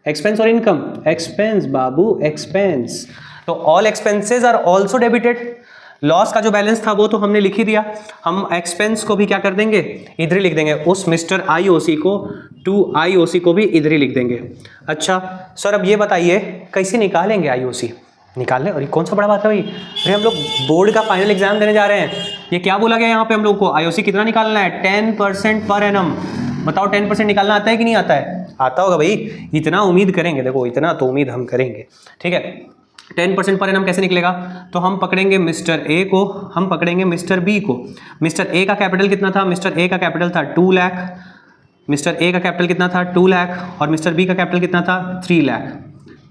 S1: एक्सपेंस और इनकम, एक्सपेंस बाबू, एक्सपेंस। तो all expenses are also debited. Loss का जो बैलेंस था वो तो हमने लिख ही दिया, हम एक्सपेंस को भी क्या कर देंगे? इधर ही लिख देंगे। उस मिस्टर आईओसी को, टू आईओसी को भी इधर ही लिख देंगे। अच्छा सर अब ये बताइए कैसे निकालेंगे आईओसी? निकाल लें, और ये कौन सा बड़ा बात है भाई? अरे हम लोग बोर्ड का फाइनल एग्जाम देने जा रहे हैं। ये क्या बोला गया यहाँ पे हम लोग को? आईओसी कितना निकालना है? 10% पर एनम। बताओ 10% निकालना आता है कि नहीं आता है? आता होगा भाई, इतना उम्मीद करेंगे, देखो इतना तो उम्मीद हम करेंगे। ठीक है, 10% पर एनम कैसे निकलेगा? तो हम पकड़ेंगे मिस्टर ए को, हम पकड़ेंगे मिस्टर बी को। मिस्टर ए का कैपिटल कितना था? मिस्टर ए का कैपिटल था 2 लाख। मिस्टर ए का कैपिटल कितना था? 2 लाख। और मिस्टर बी का कैपिटल कितना था? 3 लाख।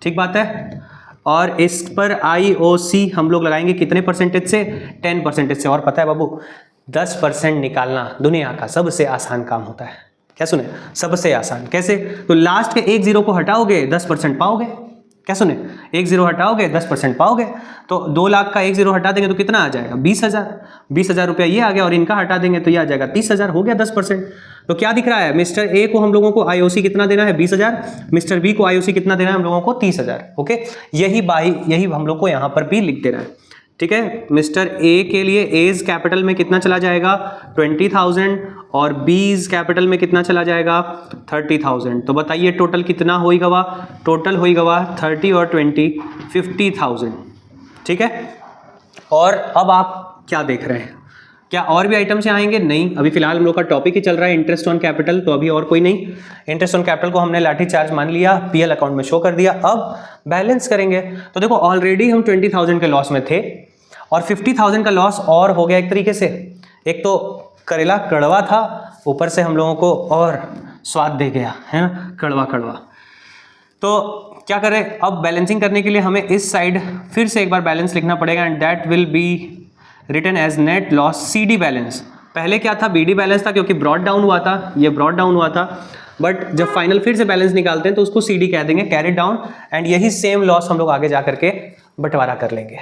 S1: ठीक बात है। और इस पर आईओसी हम लोग लगाएंगे कितने परसेंटेज से? 10% से। और पता है बाबू 10% निकालना दुनिया का सबसे आसान काम होता है। क्या सुने? सबसे आसान। कैसे? तो लास्ट के एक जीरो को हटाओगे 10% पाओगे। क्या सुने? एक जीरो हटाओगे 10% पाओगे। तो 2 लाख का एक जीरो हटा देंगे तो कितना आ जाएगा? 20,000। 20,000 रुपया ये आ गया और इनका हटा देंगे तो ये आ जाएगा 30,000। हो गया 10%। तो क्या दिख रहा है? मिस्टर ए को हम लोगों को आईओसी कितना देना है? 20,000। मिस्टर बी को आईओसी कितना देना है हम लोगों को? 30,000। ओके, यही हम लोग को यहाँ पर भी लिख देना है। ठीक है, मिस्टर ए के लिए एज कैपिटल में कितना चला जाएगा? 20,000। और बीज कैपिटल में कितना चला जाएगा? 30,000। तो बताइए टोटल कितना होई गवा? टोटल होई गवा 30 और 20 50,000। ठीक है, और अब आप क्या देख रहे हैं? क्या और भी आइटम्स यहाँ आएंगे? नहीं, अभी फिलहाल हम लोग का टॉपिक ही चल रहा है इंटरेस्ट ऑन कैपिटल, तो अभी और कोई नहीं। इंटरेस्ट ऑन कैपिटल को हमने लाठी चार्ज मान लिया, पीएल अकाउंट में शो कर दिया। अब बैलेंस करेंगे। तो देखो ऑलरेडी हम 20,000 के लॉस में थे और 50,000 का लॉस और हो गया एक तरीके से। एक तो करेला कड़वा था, ऊपर से हम लोगों को और स्वाद दे गया, है ना, कड़वा कड़वा। तो क्या करें? अब बैलेंसिंग करने के लिए हमें इस साइड फिर से एक बार बैलेंस लिखना पड़ेगा and that will be written as net loss CD balance. पहले क्या था? बीडी बैलेंस था क्योंकि ब्रॉड डाउन हुआ था, ये ब्रॉड डाउन हुआ था, बट जब फाइनल फिर से बैलेंस निकालते हैं तो उसको सीडी कह देंगे, कैरिड डाउन। एंड यही सेम लॉस हम लोग आगे जा करके बंटवारा कर लेंगे।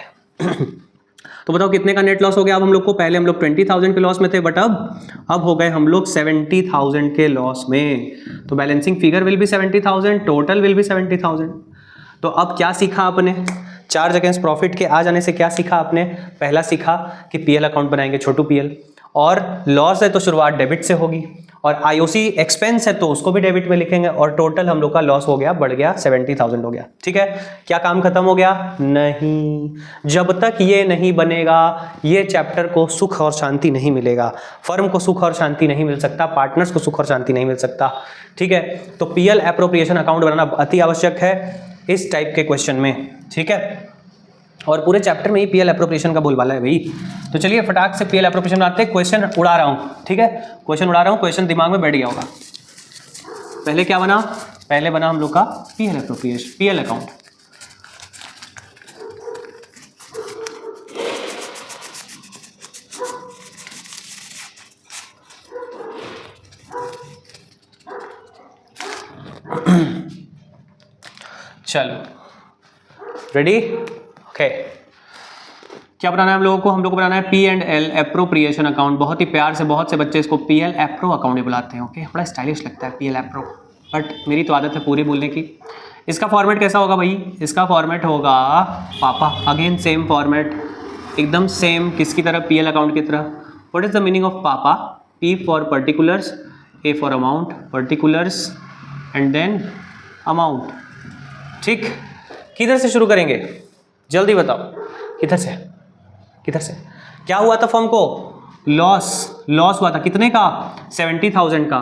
S1: तो बताओ कितने का नेट लॉस हो गया अब हम लोग को। पहले हम लोग 20,000 के लॉस में थे, बट अब हो गए हम लोग 70,000 के लॉस में। तो balancing figure will be 70,000, total will be 70,000। तो अब क्या सीखा आपने, चार्ज अगेंस्ट प्रॉफिट के आ जाने से क्या सीखा आपने। पहला सीखा कि पीएल अकाउंट बनाएंगे छोटू पीएल, और लॉस है तो शुरुआत डेबिट से होगी, और आईओसी एक्सपेंस है तो उसको भी डेबिट में लिखेंगे, और टोटल हम लोग का लॉस हो गया, बढ़ गया 70,000 हो गया। ठीक है, क्या काम खत्म हो गया? नहीं, जब तक ये नहीं बनेगा ये चैप्टर को सुख और शांति नहीं मिलेगा, फर्म को सुख और शांति नहीं मिल सकता, पार्टनर्स को सुख और शांति नहीं मिल सकता। ठीक है, तो पीएल एप्रोप्रिएशन अकाउंट बनाना अति आवश्यक है इस टाइप के क्वेश्चन में। ठीक है, और पूरे चैप्टर में ही पीएल एप्रोप्रिएशन का बोलबाला है भाई। तो चलिए फटाक से पीएल एप्रोप्रिएशन बनाते हैं। क्वेश्चन उड़ा रहा हूँ, ठीक है, क्वेश्चन उड़ा रहा हूँ, क्वेश्चन दिमाग में बैठ गया होगा। पहले क्या बना, पहले बना हम लोग का पीएल एप्रोप्रिएशन, पीएल अकाउंट। चलो रेडी, ओके। क्या बनाना है हम लोगों को बनाना है P&L एप्रोप्रिएशन अकाउंट। बहुत ही प्यार से बहुत से बच्चे इसको PL एप्रो अकाउंट ही बुलाते हैं। ओके, बड़ा स्टाइलिश लगता है PL एप्रो, बट मेरी तो आदत है पूरी बोलने की। इसका फॉर्मेट कैसा होगा भाई, इसका फॉर्मेट होगा पापा, अगेन सेम फॉर्मेट, एकदम सेम, किसकी तरह, PL अकाउंट की तरह। What is the meaning of PAPA? P for particulars, A for amount, particulars and then amount. ठीक, किधर से शुरू करेंगे जल्दी बताओ, किधर से, किधर से? क्या हुआ था फर्म को? लॉस हुआ था, कितने का? 70,000 का।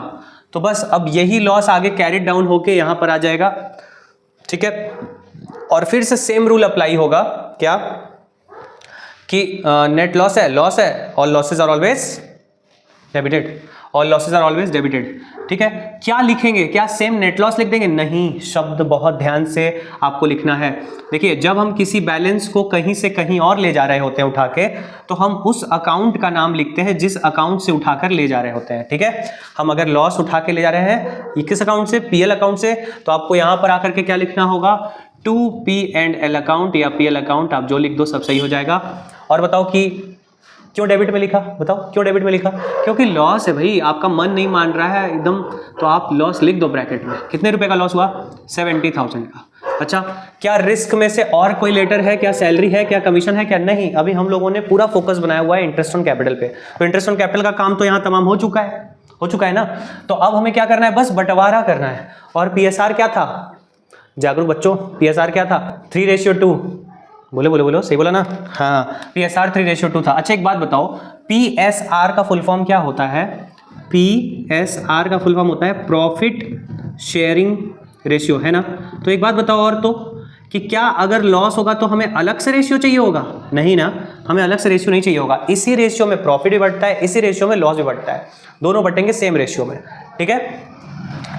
S1: तो बस अब यही लॉस आगे कैरिड डाउन होके यहां पर आ जाएगा। ठीक है, और फिर से सेम रूल अप्लाई होगा, क्या कि नेट लॉस है, all losses are always debited, all losses are always debited. ठीक है, क्या लिखेंगे, क्या सेम नेट लॉस लिख देंगे? नहीं, शब्द बहुत ध्यान से आपको लिखना है। देखिए, जब हम किसी बैलेंस को कहीं से कहीं और ले जा रहे होते हैं उठा के, तो हम उस अकाउंट का नाम लिखते हैं जिस अकाउंट से उठाकर ले जा रहे होते हैं। ठीक है, हम अगर लॉस उठा के ले जा रहे हैं किस अकाउंट से? पीएल अकाउंट से, तो आपको यहां पर आकर के क्या लिखना होगा? टू P&L अकाउंट या पीएल अकाउंट, आप जो लिख दो सब सही हो जाएगा। और बताओ कि क्यों डेबिट में लिखा, बताओ क्यों डेबिट में लिखा? क्योंकि लॉस है भाई, आपका मन नहीं मान रहा है एकदम, तो आप लॉस लिख दो ब्रैकेट में। कितने रुपए का लॉस हुआ? 70,000 का। अच्छा, क्या रिस्क में से और कोई लेटर है, क्या सैलरी है, क्या कमीशन है, क्या? नहीं, अभी हम लोगों ने पूरा फोकस बनाया हुआ है इंटरेस्ट ऑन कैपिटल पे। तो इंटरेस्ट ऑन कैपिटल का काम तो यहाँ तमाम हो चुका है ना। तो अब हमें क्या करना है? बस बंटवारा करना है। और पीएसआर क्या था जागरूक बच्चों? पीएसआर क्या था? 3:2। बोलो, सही बोला ना? हाँ, पीएसआर 3:2 था। अच्छा, एक बात बताओ, पीएसआर का फुल फॉर्म क्या होता है? पीएसआर का फुल फॉर्म होता है प्रॉफिट शेयरिंग रेशियो, है ना? तो एक बात बताओ और तो, कि क्या अगर लॉस होगा तो हमें अलग से रेशियो चाहिए होगा? नहीं ना, हमें अलग से रेशियो नहीं चाहिए होगा। इसी रेशियो में प्रॉफिट भी बढ़ता है, इसी रेशियो में लॉस भी बढ़ता है, दोनों बटेंगे सेम रेशियो में। ठीक है,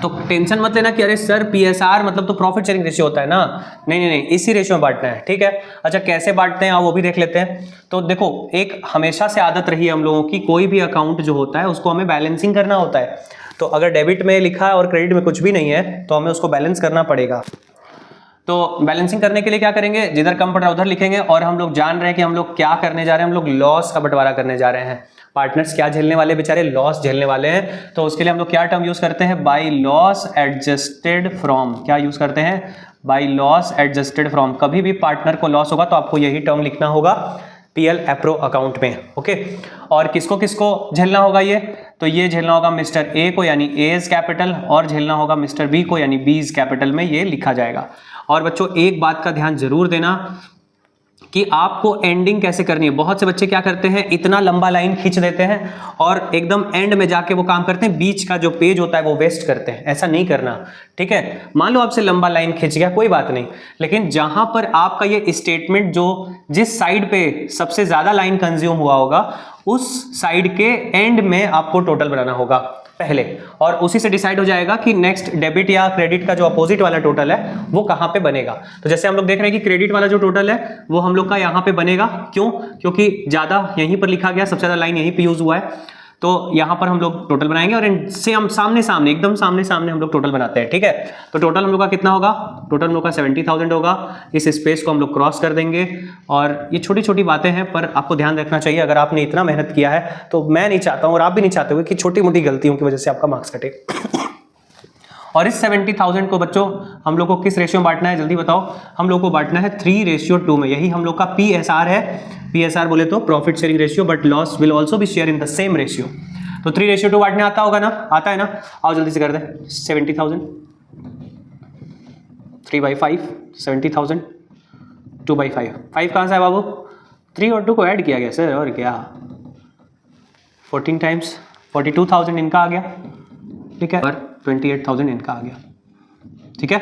S1: तो टेंशन मत लेना कि अरे सर पीएसआर मतलब तो प्रॉफिट शेयरिंग रेशियो होता है ना। नहीं, इसी रेशियो में बांटना है। ठीक है, अच्छा कैसे बांटते हैं आप वो भी देख लेते हैं। तो देखो, एक हमेशा से आदत रही है हम लोगों की, कोई भी अकाउंट जो होता है उसको हमें बैलेंसिंग करना होता है। तो अगर डेबिट में लिखा है और क्रेडिट में कुछ भी नहीं है तो हमें उसको बैलेंस करना पड़ेगा। तो बैलेंसिंग करने के लिए क्या करेंगे? जिधर कम पड़ रहा है उधर लिखेंगे। और हम लोग जान रहे हैं कि हम लोग क्या करने जा रहे हैं, हम लोग लॉस का बंटवारा करने जा रहे हैं। पार्टनर्स क्या झेलने वाले, बेचारे लॉस झेलने वाले हैं। तो उसके लिए हम लोग क्या टर्म यूज करते हैं? By loss adjusted from. क्या यूज करते हैं? By loss adjusted from. कभी भी पार्टनर को लॉस होगा तो आपको यही टर्म लिखना होगा पीएल एप्रो अकाउंट में। ओके, और किसको किसको झेलना होगा ये? तो ये झेलना होगा मिस्टर ए को यानी एज कैपिटल, और झेलना होगा मिस्टर बी को यानी बीज कैपिटल में ये लिखा जाएगा। और बच्चों एक बात का ध्यान जरूर देना कि आपको एंडिंग कैसे करनी है। बहुत से बच्चे क्या करते हैं, इतना लंबा लाइन खींच देते हैं और एकदम एंड में जाके वो काम करते हैं, बीच का जो पेज होता है वो वेस्ट करते हैं। ऐसा नहीं करना। ठीक है, मान लो आपसे लंबा लाइन खींच गया, कोई बात नहीं, लेकिन जहां पर आपका ये स्टेटमेंट जो जिस साइड पे सबसे ज्यादा लाइन कंज्यूम हुआ होगा उस साइड के एंड में आपको टोटल बनाना होगा पहले, और उसी से डिसाइड हो जाएगा कि नेक्स्ट डेबिट या क्रेडिट का जो अपोजिट वाला टोटल है वो कहां पे बनेगा। तो जैसे हम लोग देख रहे हैं कि क्रेडिट वाला जो टोटल है वो हम लोग का यहां पे बनेगा। क्यों? क्योंकि ज्यादा यहीं पर लिखा गया, सबसे ज्यादा लाइन यहीं पे यूज हुआ है। तो यहाँ पर हम लोग टोटल बनाएंगे और इनसे हम सामने सामने एकदम सामने सामने हम लोग टोटल बनाते हैं, ठीक है। तो टोटल हम लोग का कितना होगा, टोटल हम लोग का 70,000 होगा। इस स्पेस को हम लोग क्रॉस कर देंगे और ये छोटी छोटी बातें हैं पर आपको ध्यान रखना चाहिए। अगर आपने इतना मेहनत किया है तो मैं नहीं चाहता हूँ और आप भी नहीं चाहते हुए कि छोटी मोटी गलतियों की वजह से आपका मार्क्स कटे। और इस 70,000 को बच्चों हम लोग को किस रेशियो में बांटना है, जल्दी बताओ। हम लोग को बांटना है 3:2 में। यही हम लोग का PSR है। PSR बोले तो profit sharing ratio, but loss will also be share in the same ratio. तो 3:2 बांटने आता होगा ना, आता है ना। आओ जल्दी से कर दे। 70,000 3/5, 70,000 2/5। 5 कहाँ से है बाबू, 3 और 2 को ऐड किया गया सर, और क्या। 14 टाइम्स 42,000 इनका आ गया, ठीक है, और 28,000 इनका आ गया, ठीक है।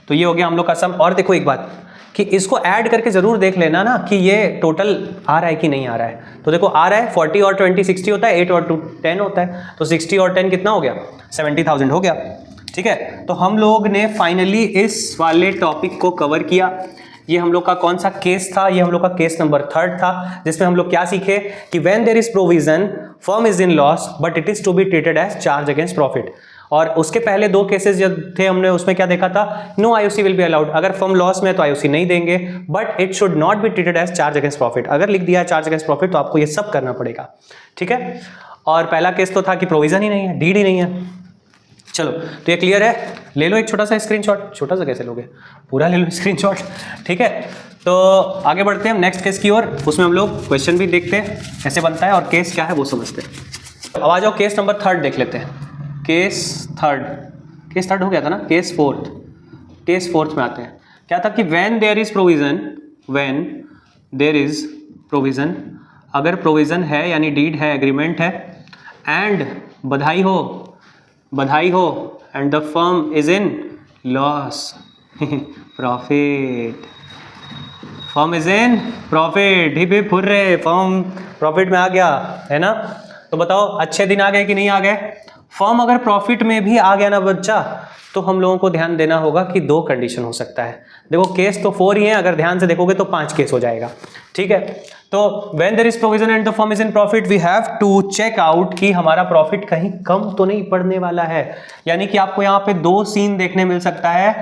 S1: तो ये हो गया हम लोग का सम। और देखो एक बात कि इसको ऐड करके जरूर देख लेना ना कि ये टोटल आ रहा है कि नहीं आ रहा है। तो देखो आ रहा है, 40 और 20 60 होता है, 8 और 2 10 होता है, तो 60 और 10 कितना हो गया, 70,000 हो गया, ठीक है। तो हम लोग ने फाइनली इस वाले टॉपिक को कवर किया। ये हम लोग का कौन सा केस था, ये हम लोग का केस नंबर 3 था, जिसमें हम लोग क्या सीखे कि when there is provision firm is in loss but it is to be treated as charge against profit. और उसके पहले 2 केसेस जो थे हमने उसमें क्या देखा था, no IOC will be allowed. अगर फर्म लॉस में है तो आईओसी नहीं देंगे, but it should not be treated as charge against profit. अगर लिख दिया है चार्ज अगेंस्ट प्रॉफिट तो आपको ये सब करना पड़ेगा, ठीक है। और पहला केस तो था कि प्रोविजन ही नहीं है, डीड ही नहीं है। चलो तो ये क्लियर है। ले लो एक छोटा सा स्क्रीनशॉट, छोटा सा कैसे लोगे, पूरा ले लो स्क्रीनशॉट, ठीक है। तो आगे बढ़ते हैं हम नेक्स्ट केस की ओर। उसमें हम लोग क्वेश्चन भी देखते हैं कैसे बनता है और केस क्या है वो समझते हैं। अब आ जाओ केस नंबर 3 देख लेते हैं। केस थर्ड हो गया था ना, केस फोर्थ में आते हैं। क्या था कि व्हेन देयर इज प्रोविजन, अगर प्रोविजन है यानी डीड है, एग्रीमेंट है, एंड बधाई हो and the firm is in loss profit, firm is in profit, he hooray, firm profit में आ गया है ना। तो बताओ अच्छे दिन आ गए कि नहीं आ गए। फर्म अगर प्रॉफिट में भी आ गया ना बच्चा, तो हम लोगों को ध्यान देना होगा कि 2 कंडीशन हो सकता है। देखो केस तो 4 ही है, अगर ध्यान से देखोगे तो 5 केस हो जाएगा, ठीक है। तो when there is provision and the firm is in profit we have to check out कि हमारा प्रॉफिट कहीं कम तो नहीं पड़ने वाला है। यानी कि आपको यहाँ पे 2 सीन देखने मिल सकता है।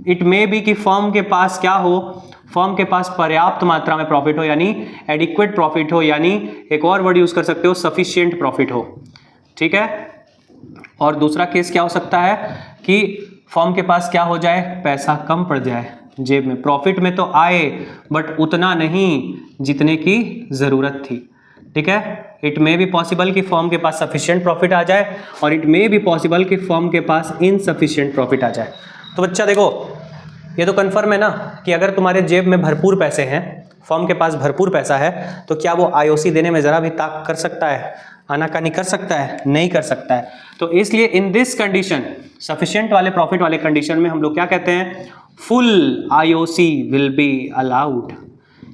S1: इट मे बी कि फर्म के पास क्या हो, फर्म के पास पर्याप्त मात्रा में प्रॉफिट हो, यानी एडिक्वेट प्रॉफिट हो, यानी एक और वर्ड यूज कर सकते हो सफिशिएंट प्रॉफिट हो, ठीक है। और दूसरा केस क्या हो सकता है कि फर्म के पास क्या हो जाए, पैसा कम पड़ जाए जेब में। प्रॉफिट में तो आए बट उतना नहीं जितने की जरूरत थी, ठीक है। इट मे बी पॉसिबल कि फर्म के पास सफिशिएंट प्रॉफिट आ जाए और इट मे बी पॉसिबल कि फर्म के पास इनसफिशिएंट प्रॉफिट आ जाए। तो बच्चा देखो ये तो कंफर्म है ना कि अगर तुम्हारे जेब में भरपूर पैसे हैं, फर्म के पास भरपूर पैसा है, तो क्या वो आईओसी देने में जरा भी ताक कर सकता है, आनाकानी कर सकता है, नहीं कर सकता है। तो इसलिए इन दिस कंडीशन, सफिशिएंट वाले प्रॉफिट वाले कंडीशन में हम लोग क्या कहते हैं, full IOC will be allowed.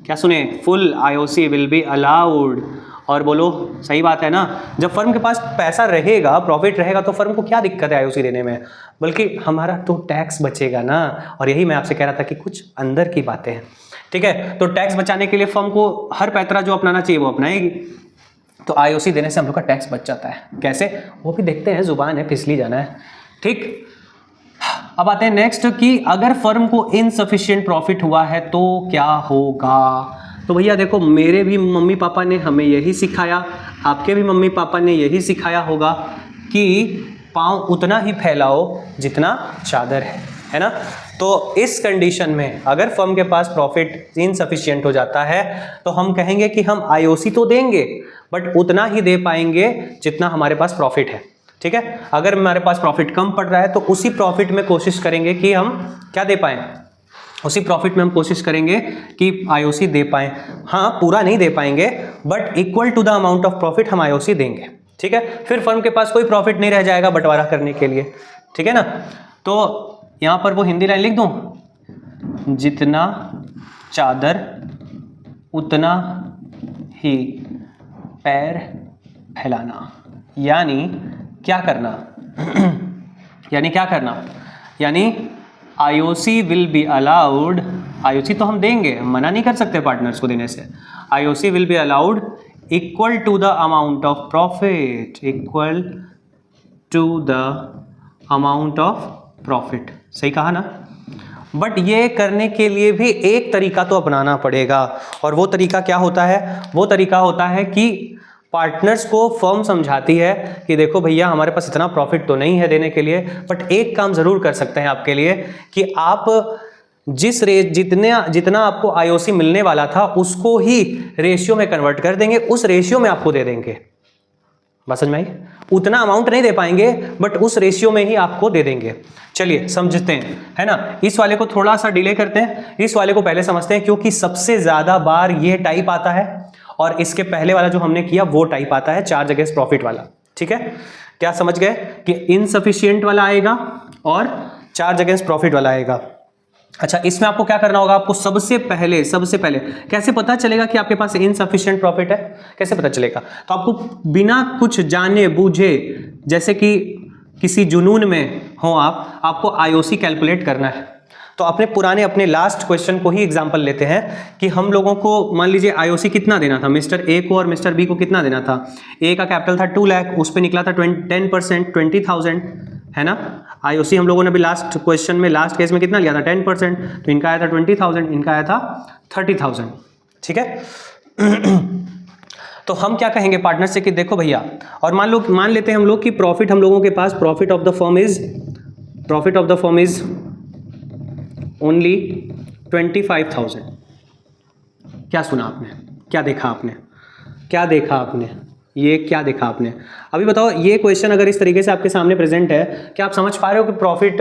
S1: क्या सुने, full IOC will be allowed. और बोलो सही बात है ना, जब फर्म के पास पैसा रहेगा, प्रॉफिट रहेगा, तो फर्म को क्या दिक्कत है आईओसी देने में, बल्कि हमारा तो टैक्स बचेगा ना। और यही मैं आपसे कह रहा था कि कुछ अंदर की बातें हैं, ठीक है। तो टैक्स बचाने के लिए फर्म को हर पैतरा जो अपनाना चाहिए वो अपनाएगी। तो आईओसी देने से हम लोग का टैक्स बच जाता है। कैसे, वो भी देखते हैं, जुबान है, फिसली जाना है, ठीक। अब आते हैं नेक्स्ट कि अगर फर्म को इनसफिशिएंट प्रॉफिट हुआ है तो क्या होगा। तो भैया देखो, मेरे भी मम्मी पापा ने हमें यही सिखाया, आपके भी मम्मी पापा ने यही सिखाया होगा कि पाँव उतना ही फैलाओ जितना चादर है ना। तो इस कंडीशन में अगर फर्म के पास प्रॉफिट इनसफिशिएंट हो जाता है तो हम कहेंगे कि हम आईओसी तो देंगे बट उतना ही दे पाएंगे जितना हमारे पास प्रॉफिट है, ठीक है। अगर हमारे पास प्रॉफिट कम पड़ रहा है तो उसी प्रॉफिट में कोशिश करेंगे कि हम क्या दे पाएं, उसी प्रॉफिट में हम कोशिश करेंगे कि आईओसी दे पाएं। हाँ, पूरा नहीं दे पाएंगे but equal to the amount of profit हम आईओसी देंगे, ठीक है। फिर फर्म के पास कोई प्रॉफिट नहीं रह जाएगा बंटवारा करने के लिए, ठीक है ना। तो यहाँ पर वो हिंदी लाइन लिख दूं, जितना चादर उतना ही पैर फैलाना। यानी क्या करना यानी IOC will be allowed, IOC तो हम देंगे, मना नहीं कर सकते पार्टनर्स को देने से। IOC will be allowed equal to the amount of profit, equal to the amount of profit. सही कहा ना? बट ये करने के लिए भी एक तरीका तो अपनाना पड़ेगा, और वो तरीका क्या होता है? वो तरीका होता है कि पार्टनर्स को फर्म समझाती है कि देखो भैया हमारे पास इतना प्रॉफिट तो नहीं है देने के लिए, बट एक काम जरूर कर सकते हैं आपके लिए कि आप जितना आपको आईओसी मिलने वाला था उसको ही रेशियो में कन्वर्ट कर देंगे, उस रेशियो में आपको दे देंगे। बात समझ में आई? उतना अमाउंट नहीं दे पाएंगे बट उस रेशियो में ही आपको दे देंगे। चलिए समझते हैं, है ना? इस वाले को थोड़ा सा डिले करते हैं, इस वाले को पहले समझते हैं, क्योंकि सबसे ज्यादा बार ये टाइप आता है और इसके पहले वाला जो हमने किया वो टाइप आता है चार्ज अगेंस्ट प्रॉफिट वाला। ठीक है, क्या समझ गए कि इनसफिशिएंट वाला आएगा और चार्ज अगेंस्ट प्रॉफिट वाला आएगा। अच्छा, इसमें आपको क्या करना होगा? आपको सबसे पहले कैसे पता चलेगा कि आपके पास इनसफिशिएंट प्रॉफिट है? कैसे पता चलेगा? तो आपको बिना कुछ जाने बूझे, जैसे कि किसी जुनून में हो आपको आईओसी कैलकुलेट करना है। तो अपने लास्ट क्वेश्चन को ही एग्जांपल लेते हैं कि हम लोगों को मान लीजिए आईओसी कितना देना था, मिस्टर ए को और मिस्टर बी को कितना देना था। ए का कैपिटल था 2 लाख, उस पर निकला था 10%, 20,000, है ना? आईओसी हम लोगों ने भी लास्ट क्वेश्चन में, लास्ट केस में कितना लिया था? 10%, तो इनका आया था 20,000, इनका आया था 30,000। ठीक है। तो हम क्या कहेंगे पार्टनर से कि देखो भैया, और मान लेते हैं हम लोग कि प्रॉफिट हम लोगों के पास, profit of the firm is only 25,000। क्या सुना आपने? क्या देखा आपने? ये क्या देखा आपने? अभी बताओ, ये क्वेश्चन अगर इस तरीके से आपके सामने प्रेजेंट है, क्या आप समझ पा रहे हो कि प्रॉफिट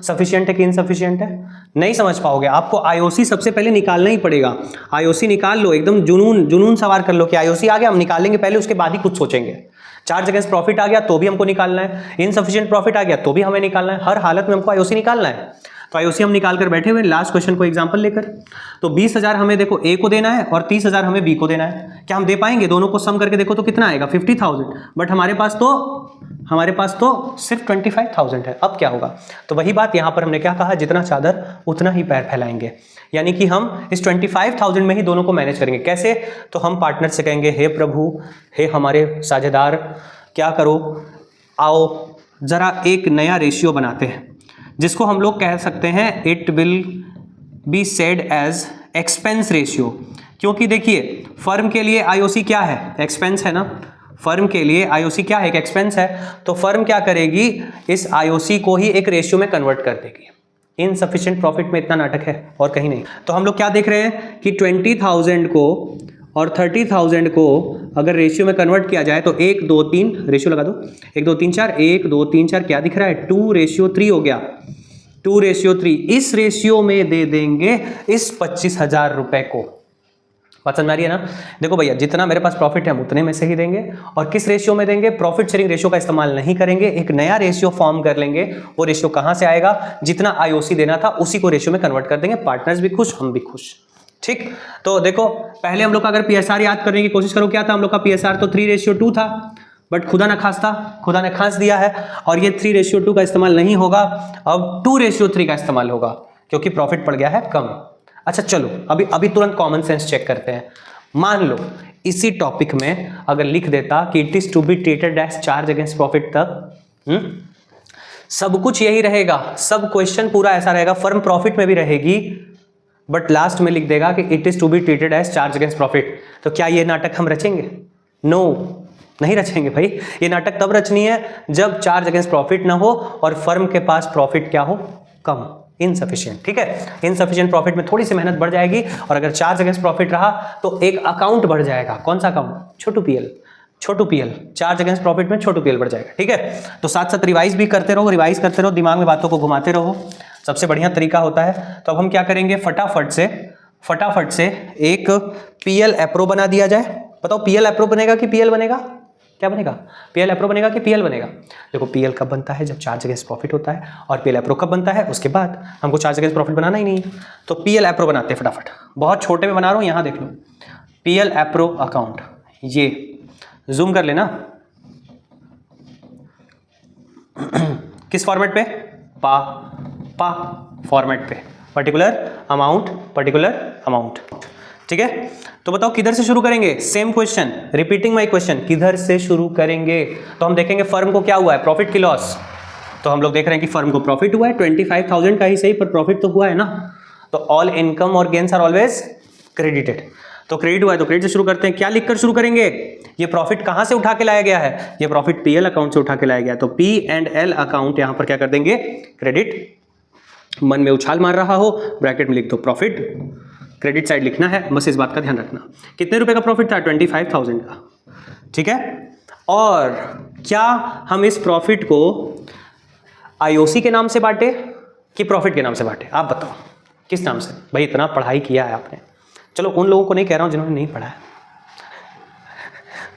S1: सफिशिएंट है कि इनसफिशिएंट है? नहीं समझ पाओगे। आपको आईओसी सबसे पहले निकालना ही पड़ेगा। आईओसी निकाल लो, एकदम जुनून सवार कर लो कि आईओसी आ गया, हम निकालेंगे पहले, उसके बाद ही कुछ सोचेंगे। चार्ज अगेंस्ट प्रॉफिट आ गया तो भी हमको निकालना है, इनसफिशिएंट प्रॉफिट आ गया तो भी हमें निकालना है, हर हालत में हमको आईओसी निकालना है। तो आईओसी हम निकाल कर बैठे हुए लास्ट क्वेश्चन को एग्जांपल लेकर। तो 20,000 हमें देखो ए को देना है और 30,000 हमें बी को देना है। क्या हम दे पाएंगे? दोनों को सम करके देखो तो कितना आएगा? 50,000। बट हमारे पास तो सिर्फ 25,000 है। अब क्या होगा? तो वही बात यहाँ पर हमने क्या कहा, जितना चादर उतना ही पैर फैलाएंगे, यानी कि हम इस 25,000 में ही दोनों को मैनेज करेंगे। कैसे? तो हम पार्टनर से कहेंगे, हे प्रभु, हे हमारे साझेदार, क्या करो, आओ जरा एक नया रेशियो बनाते हैं, जिसको हम लोग कह सकते हैं it will be said as expense ratio. क्योंकि देखिए, फर्म के लिए आईओसी क्या है? एक्सपेंस है ना। फर्म के लिए आईओसी क्या है? एक एक्सपेंस है। तो फर्म क्या करेगी? इस आईओसी को ही एक रेशियो में कन्वर्ट कर देगी। इनसफिशिएंट प्रॉफिट में इतना नाटक है और कहीं नहीं। तो हम लोग क्या देख रहे हैं कि 20,000 को और 30,000 को अगर रेशियो में कन्वर्ट किया जाए तो 1 2 3 रेशियो लगा दो, 1 2 3 4, 1 2 3 4 क्या दिख रहा है? 2:3 हो गया, 2:3। इस रेशियो में दे देंगे इस 25,000 रुपए को। बात समझ में आ रही है ना? देखो भैया, जितना मेरे पास प्रॉफिट है हम उतने में से ही देंगे। और किस रेशियो में देंगे? प्रॉफिट शेयरिंग रेशियो का इस्तेमाल नहीं करेंगे, एक नया रेशियो फॉर्म कर लेंगे। वो रेशियो कहां से आएगा? जितना आईओसी देना था उसी को रेशियो में कन्वर्ट कर देंगे। पार्टनर्स भी खुश, हम भी खुश। ठीक, तो देखो पहले हम लोग का अगर पीएसआर याद करने की कोशिश करो, क्या था हम लोग का पीएसआर? तो 3:2 था, बट खुदा न खास्ता खुदा ने खांस दिया है और ये 3:2 का इस्तेमाल नहीं होगा, अब 2:3 का इस्तेमाल होगा, क्योंकि प्रॉफिट पड़ गया है कम। अच्छा चलो, अभी तुरंत कॉमन सेंस चेक करते हैं। मान लो इसी टॉपिक में अगर लिख देता कि it is to be treated as charge against profit, तब सब कुछ यही रहेगा, सब क्वेश्चन पूरा ऐसा रहेगा, फर्म प्रॉफिट में भी रहेगी, बट लास्ट में लिख देगा कि it is to be treated as charge against profit. तो क्या ये नाटक हम रचेंगे? नो, नहीं रचेंगे भाई। ये नाटक तब रचनी है जब चार्ज अगेंस्ट प्रॉफिट ना हो और फर्म के पास प्रॉफिट क्या हो? कम, इनसफिशिएंट। ठीक है, इनसफिशिएंट प्रॉफिट में थोड़ी सी मेहनत बढ़ जाएगी, और अगर चार्ज अगेंस्ट प्रॉफिट रहा तो एक अकाउंट बढ़ जाएगा। कौन सा अकाउंट? छोटू पीएल। चार्ज अगेंस्ट प्रॉफिट में छोटू पीएल बढ़ जाएगा। ठीक है, तो साथ साथ रिवाइज भी करते रहो, दिमाग में बातों को घुमाते रहो, सबसे बढ़िया तरीका होता है। तो अब हम क्या करेंगे, फटाफट से एक पीएल एप्रो बना दिया जाए। बताओ पीएल एप्रो बनेगा कि पीएल बनेगा? क्या बनेगा? पीएल एप्रो बनेगा कि पीएल बनेगा? देखो, पीएल कब बनता है? जब चार्ज अगेंस्ट प्रॉफिट होता है। और पीएल एप्रो कब बनता है? उसके बाद। हमको चार्ज अगेंस्ट प्रॉफिट बनाना ही नहीं है, तो पीएल एप्रो बनाते हैं फटाफट। बहुत छोटे में बना रहा हूं, यहां देख लो, पीएल एप्रो अकाउंट। ये जूम कर लेना। किस फॉर्मेट पे? पा फॉर्मेट पे, पर्टिकुलर अमाउंट। ठीक है, तो बताओ किधर से शुरू करेंगे? Same question, repeating my question, किधर से शुरू करेंगे? तो हम देखेंगे फर्म को क्या हुआ है, प्रॉफिट की लॉस। तो हम लोग देख रहे हैं कि फर्म को प्रॉफिट हुआ है 25,000 का ही सही, पर प्रॉफिट तो हुआ है ना। तो ऑल इनकम और गेन्स आर ऑलवेज क्रेडिटेड। तो क्रेडिट हुआ है तो क्रेडिट से शुरू करते हैं। क्या लिखकर शुरू करेंगे? ये प्रॉफिट कहां से उठा के लाया गया है? ये प्रॉफिट पीएल अकाउंट से उठा के लाया गया है। तो पी एंड एल अकाउंट यहां पर क्या कर देंगे? क्रेडिट। मन में उछाल मार रहा हो, ब्रैकेट में लिख दो प्रॉफिट, क्रेडिट साइड लिखना है, बस इस बात का ध्यान रखना। कितने रुपए का प्रॉफिट था? 25,000 का। ठीक है, और क्या हम इस प्रॉफिट को आईओसी के नाम से बांटे कि प्रॉफिट के नाम से बांटे? आप बताओ किस नाम से? भाई इतना पढ़ाई किया है आपने, चलो उन लोगों को नहीं कह रहा हूं जिन्होंने नहीं पढ़ा है।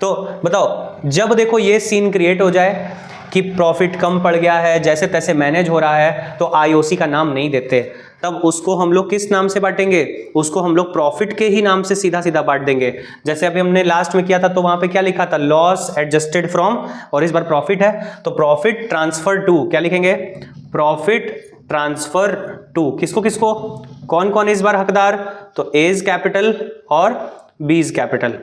S1: तो बताओ, जब देखो ये सीन क्रिएट हो जाए कि प्रॉफिट कम पड़ गया है, जैसे तैसे मैनेज हो रहा है, तो आईओसी का नाम नहीं देते, तब उसको हम लोग किस नाम से बांटेंगे? उसको हम लोग प्रॉफिट के ही नाम से सीधा सीधा बांट देंगे। जैसे अभी हमने लास्ट में किया था, तो वहां पे क्या लिखा था? लॉस एडजस्टेड फ्रॉम, और इस बार प्रॉफिट है तो प्रॉफिट ट्रांसफर टू, क्या लिखेंगे? Profit transfer to. किसको किसको? कौन कौन इस बार हकदार? तो एज कैपिटल और बीज कैपिटल।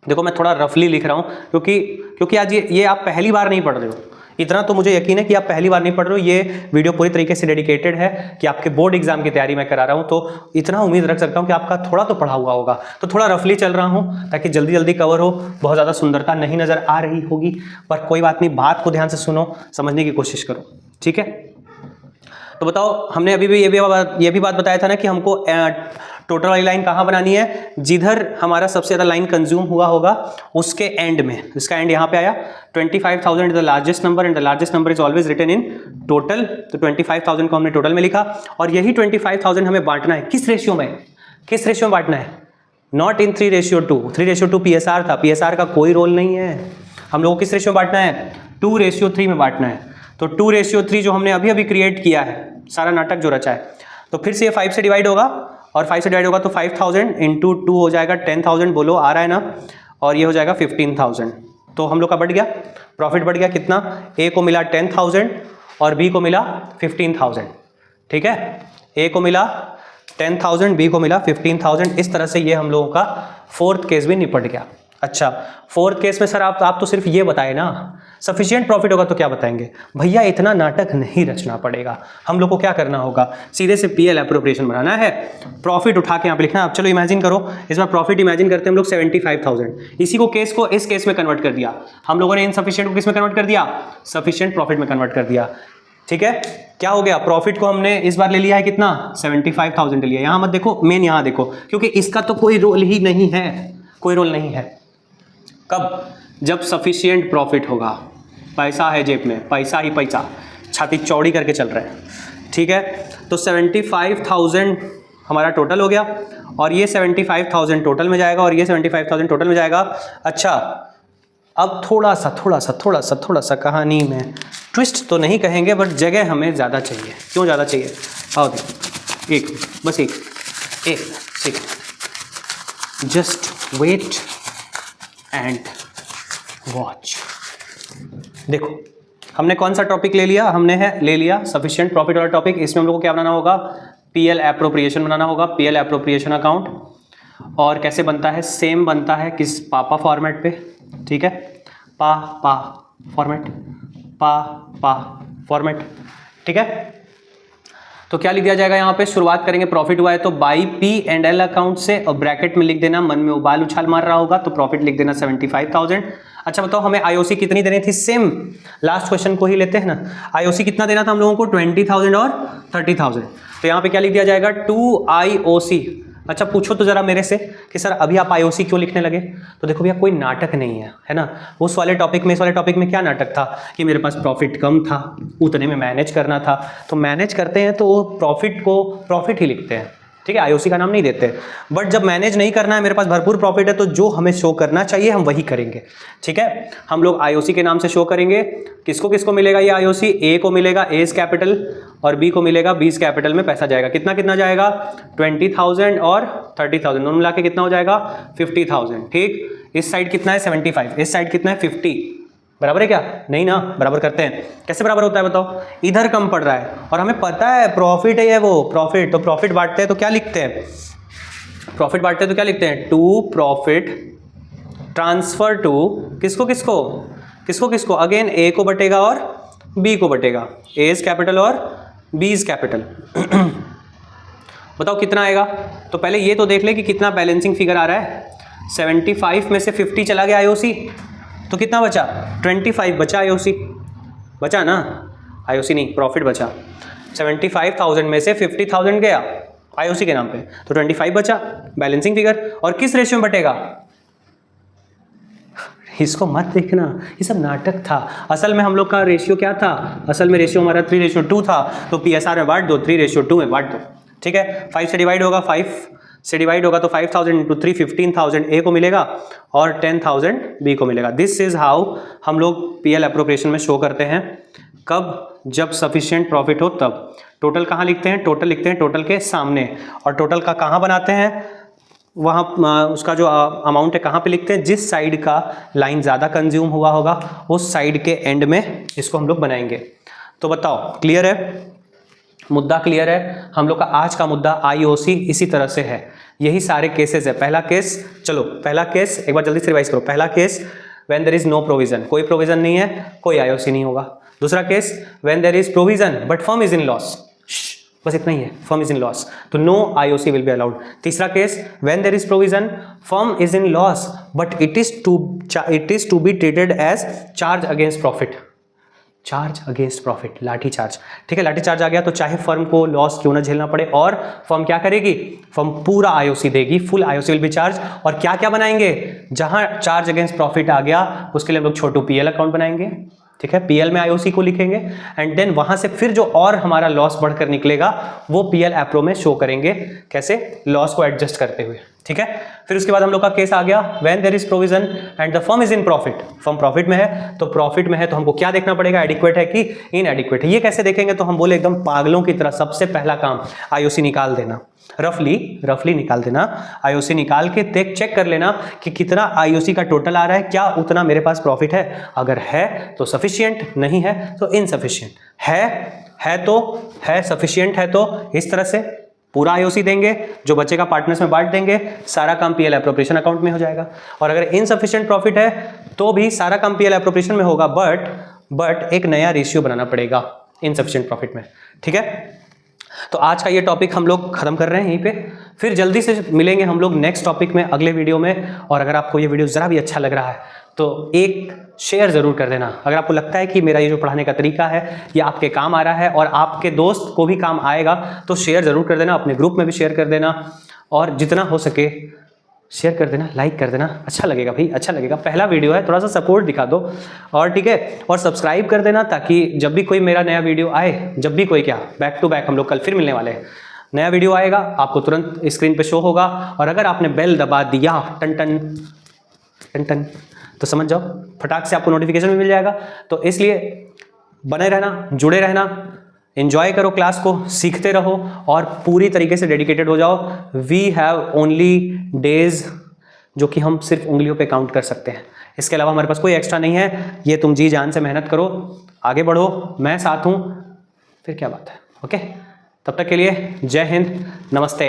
S1: देखो मैं थोड़ा रफली लिख रहा हूं क्योंकि आज ये आप पहली बार नहीं पढ़ रहे हो, इतना तो मुझे यकीन है कि आप पहली बार नहीं पढ़ रहे हो। ये वीडियो पूरी तरीके से डेडिकेटेड है कि आपके बोर्ड एग्जाम की तैयारी मैं करा रहा हूं, तो इतना उम्मीद रख सकता हूं कि आपका थोड़ा तो पढ़ा हुआ होगा। तो थोड़ा रफली चल रहा हूं ताकि जल्दी जल्दी कवर हो। बहुत ज़्यादा सुंदरता नहीं नजर आ रही होगी, पर कोई बात नहीं, बात को ध्यान से सुनो, समझने की कोशिश करो। ठीक है, तो बताओ, हमने अभी भी ये भी बात बताया था ना कि हमको टोटल वाली लाइन कहाँ बनानी है? जिधर हमारा सबसे ज़्यादा लाइन कंज्यूम हुआ होगा उसके एंड में। इसका एंड यहाँ पे आया। 25,000 is the largest number and the largest number is always written in total. तो 25,000 को हमने टोटल में लिखा, और यही 25,000 हमें बांटना है। किस रेशियो में? किस रेशियो में बांटना है? Not in 3:2। 3:2 PSR था, PSR का कोई रोल नहीं है। हम लोगों को किस रेशियो में बांटना है? 2:3 में बांटना है। तो 2:3 जो हमने अभी अभी क्रिएट किया है, सारा नाटक जो रचा है, तो फिर से ये 5 से डिवाइड होगा, और 5 से डिवाइड होगा तो 5,000 इंटू 2 हो जाएगा 10,000। बोलो आ रहा है ना? और ये हो जाएगा 15,000। तो हम लोग का बढ़ गया, प्रॉफिट बढ़ गया कितना? ए को मिला 10,000 और बी को मिला 15,000। ठीक है, ए को मिला 10,000, बी को मिला 15,000। इस तरह से ये हम लोगों का फोर्थ केस भी निपट गया। अच्छा, फोर्थ केस में सर आप तो सिर्फ ये बताए ना, सफिशिएंट प्रॉफिट होगा तो क्या बताएंगे? भैया इतना नाटक नहीं रचना पड़ेगा, हम लोग को क्या करना होगा? सीधे से पीएल एप्रोप्रिएशन बनाना है, प्रॉफिट उठा के यहाँ पे लिखना है। अब चलो इमेजिन करो, इस बार प्रॉफिट इमेजिन करते हैं हम लोग 75,000। इसी को केस को इस केस में कन्वर्ट कर दिया हम लोगों ने, इनसफिशिएंट को किस में कन्वर्ट कर दिया? सफिशिएंट प्रॉफिट में कन्वर्ट कर दिया। ठीक है, क्या हो गया? प्रॉफिट को हमने इस बार ले लिया है कितना? 75,000 ले लिया। यहाँ मत देखो, मेन यहाँ देखो, क्योंकि इसका तो कोई रोल ही नहीं है, कोई रोल नहीं है। कब? जब सफिशिएंट प्रॉफिट होगा, पैसा है जेब में, पैसा ही पैसा, छाती चौड़ी करके चल रहे हैं। ठीक है, तो 75,000 हमारा टोटल हो गया, और ये 75,000 टोटल में जाएगा, और ये 75,000 टोटल में जाएगा। अच्छा, अब थोड़ा सा कहानी में ट्विस्ट तो नहीं कहेंगे, बट जगह हमें ज़्यादा चाहिए। क्यों ज़्यादा चाहिए? आओ देखो, एक बस एक second, just wait and watch. देखो हमने कौन सा टॉपिक ले लिया? हमने ले लिया सफिशिएंट प्रॉफिट वाला टॉपिक। इसमें हम लोग को क्या बनाना होगा? पीएल एप्रोप्रिएशन बनाना होगा, पीएल एप्रोप्रिएशन अकाउंट। और कैसे बनता है? सेम बनता है किस? पापा फॉर्मेट पे। ठीक है, पा फॉर्मेट। ठीक है, तो क्या लिख दिया जाएगा यहाँ पे? शुरुआत करेंगे, प्रॉफिट हुआ है तो by P and L account से, और ब्रैकेट में लिख देना, मन में उबाल उछाल मार रहा होगा तो प्रॉफिट लिख देना 75,000। अच्छा बताओ, हमें आईओसी कितनी देनी थी? सेम लास्ट क्वेश्चन को ही लेते हैं ना। आईओसी कितना देना था हम लोगों को? 20,000 और 30,000। तो यहाँ पे क्या लिख दिया जाएगा? 2 IOC। अच्छा पूछो तो जरा मेरे से कि सर अभी आप आईओसी क्यों लिखने लगे? तो देखो भैया, कोई नाटक नहीं है ना। उस वाले टॉपिक में, इस वाले टॉपिक में क्या नाटक था कि मेरे पास प्रॉफिट कम था, उतने में मैनेज करना था। तो मैनेज करते हैं तो प्रॉफिट को प्रॉफिट ही लिखते हैं। ठीक है, आईओसी का नाम नहीं देते। बट जब मैनेज नहीं करना है, मेरे पास भरपूर प्रॉफिट है, तो जो हमें शो करना चाहिए हम वही करेंगे। ठीक है, हम लोग आईओसी के नाम से शो करेंगे। किसको किसको मिलेगा ये आईओसी? ए को मिलेगा एज कैपिटल, और बी को मिलेगा बीज कैपिटल में पैसा जाएगा। कितना कितना जाएगा? 20,000 और 30,000 दोनों मिला के कितना हो जाएगा? 50,000। ठीक, इस साइड कितना है? 75, इस साइड कितना है? 50। बराबर है क्या? नहीं ना, बराबर करते हैं। कैसे बराबर होता है बताओ? इधर कम पड़ रहा है और हमें पता है प्रॉफिट है ये, वो प्रॉफिट, तो प्रॉफिट बांटते हैं तो क्या लिखते हैं? प्रॉफिट बांटते हैं तो क्या लिखते हैं, टू प्रॉफिट ट्रांसफर टू किसको किसको किसको किसको, अगेन ए को बटेगा और बी को बटेगा, ए इज कैपिटल और बी इज कैपिटल। बताओ कितना आएगा। तो पहले ये तो देख ले कि कितना बैलेंसिंग फिगर आ रहा है। 75 में से 50 चला गया आईओसी, तो कितना बचा, 25 बचा आईओसी, बचा ना, आईओसी नहीं प्रॉफिट बचा। 75,000 में से 50,000 गया आईओसी के नाम पे, तो 25 बचा बैलेंसिंग फिगर। और किस रेशियो में बटेगा, इसको मत देखना, ये सब नाटक था। असल में हम लोग का रेशियो क्या था, असल में रेशियो हमारा 3:2 था, तो पीएसआर में बांट दो, 3:2 में बांट दो, ठीक है। 5 से डिवाइड होगा, 5 से डिवाइड होगा तो 5,000 इंटू 3 15,000 ए को मिलेगा और 10,000 बी को मिलेगा। दिस इज हाउ हम लोग पीएल एप्रोप्रिएशन में शो करते हैं। कब, जब सफिशिएंट प्रॉफिट हो तब। टोटल कहाँ लिखते हैं, टोटल लिखते हैं टोटल के सामने, और टोटल का कहाँ बनाते हैं, वहाँ उसका जो अमाउंट है कहाँ पे लिखते हैं, जिस साइड का लाइन ज़्यादा कंज्यूम हुआ होगा उस साइड के एंड में इसको हम लोग बनाएंगे। तो बताओ क्लियर है, मुद्दा क्लियर है। हम लोग का आज का मुद्दा आईओसी इसी तरह से है, यही सारे केसेस है। पहला केस, चलो पहला केस एक बार जल्दी से रिवाइज करो। पहला case when there is no provision, कोई प्रोविजन नहीं है, कोई आईओसी नहीं होगा। दूसरा case when there is provision but firm is in loss, बस इतना ही है, फर्म इज इन लॉस, तो no IOC will be allowed. तीसरा case when there is provision, firm is in loss but it is to be treated as charge against profit, charge against profit, लाठी चार्ज, ठीक है। लाठी चार्ज आ गया तो चाहे फर्म को लॉस क्यों ना झेलना पड़े, और फर्म क्या करेगी, फर्म पूरा आईओसी देगी, full IOC will B charge. और क्या क्या बनाएंगे, जहां चार्ज अगेंस्ट प्रॉफिट आ गया उसके लिए हम लोग छोटू पीएल अकाउंट बनाएंगे, ठीक है। पीएल में आईओसी को लिखेंगे एंड देन वहां से फिर जो और हमारा लॉस बढ़कर निकलेगा वो पीएल एप्रो में शो करेंगे, कैसे, लॉस को एडजस्ट करते हुए, ठीक है। फिर उसके बाद हम लोग का केस आ गया when there is provision and the firm is in profit, firm profit में है, तो प्रॉफिट में है तो हमको क्या देखना पड़ेगा, एडिक्वेट है कि इनएडिक्वेट है। ये कैसे देखेंगे, तो हम बोले एकदम पागलों की तरह सबसे पहला काम आईओसी निकाल देना, रफली निकाल देना, आईओसी निकाल के चेक कर लेना कि कितना आईओसी का टोटल आ रहा है, क्या उतना मेरे पास प्रॉफिट है, अगर है तो सफिशिएंट, नहीं है तो इनसफिशिएंट, है तो है, सफिशिएंट है तो इस तरह से पूरा आईओसी देंगे, जो बचेगा पार्टनर्स में बांट देंगे, सारा काम पीएल एप्रोप्रिएशन अकाउंट में हो जाएगा। और अगर इनसफिशिएंट प्रॉफिट है तो भी सारा काम पीएल एप्रोप्रिएशन में होगा, बट एक नया रेशियो बनाना पड़ेगा इनसफिशिएंट प्रॉफिट में, ठीक है। तो आज का ये टॉपिक हम लोग खत्म कर रहे हैं यहीं पे, फिर जल्दी से मिलेंगे हम लोग नेक्स्ट टॉपिक में अगले वीडियो में। और अगर आपको ये वीडियो ज़रा भी अच्छा लग रहा है तो एक शेयर ज़रूर कर देना। अगर आपको लगता है कि मेरा ये जो पढ़ाने का तरीका है ये आपके काम आ रहा है और आपके दोस्त को भी काम आएगा तो शेयर ज़रूर कर देना, अपने ग्रुप में भी शेयर कर देना, और जितना हो सके शेयर कर देना, लाइक कर देना, अच्छा लगेगा भाई, अच्छा लगेगा। पहला वीडियो है, थोड़ा सा सपोर्ट दिखा दो, और ठीक है, और सब्सक्राइब कर देना ताकि जब भी कोई मेरा नया वीडियो आए, जब भी कोई क्या, बैक टू बैक हम लोग कल फिर मिलने वाले हैं, नया वीडियो आएगा आपको तुरंत स्क्रीन पे शो होगा। और अगर आपने बेल दबा दिया टन टन टन टन तो समझ जाओ फटाक से आपको नोटिफिकेशन भी मिल जाएगा। तो इसलिए बने रहना, जुड़े रहना, एंजॉय करो क्लास को, सीखते रहो और पूरी तरीके से डेडिकेटेड हो जाओ। वी हैव ओनली डेज जो कि हम सिर्फ उंगलियों पे काउंट कर सकते हैं, इसके अलावा हमारे पास कोई एक्स्ट्रा नहीं है। ये तुम जी जान से मेहनत करो, आगे बढ़ो, मैं साथ हूँ, फिर क्या बात है। ओके, तब तक के लिए जय हिंद, नमस्ते।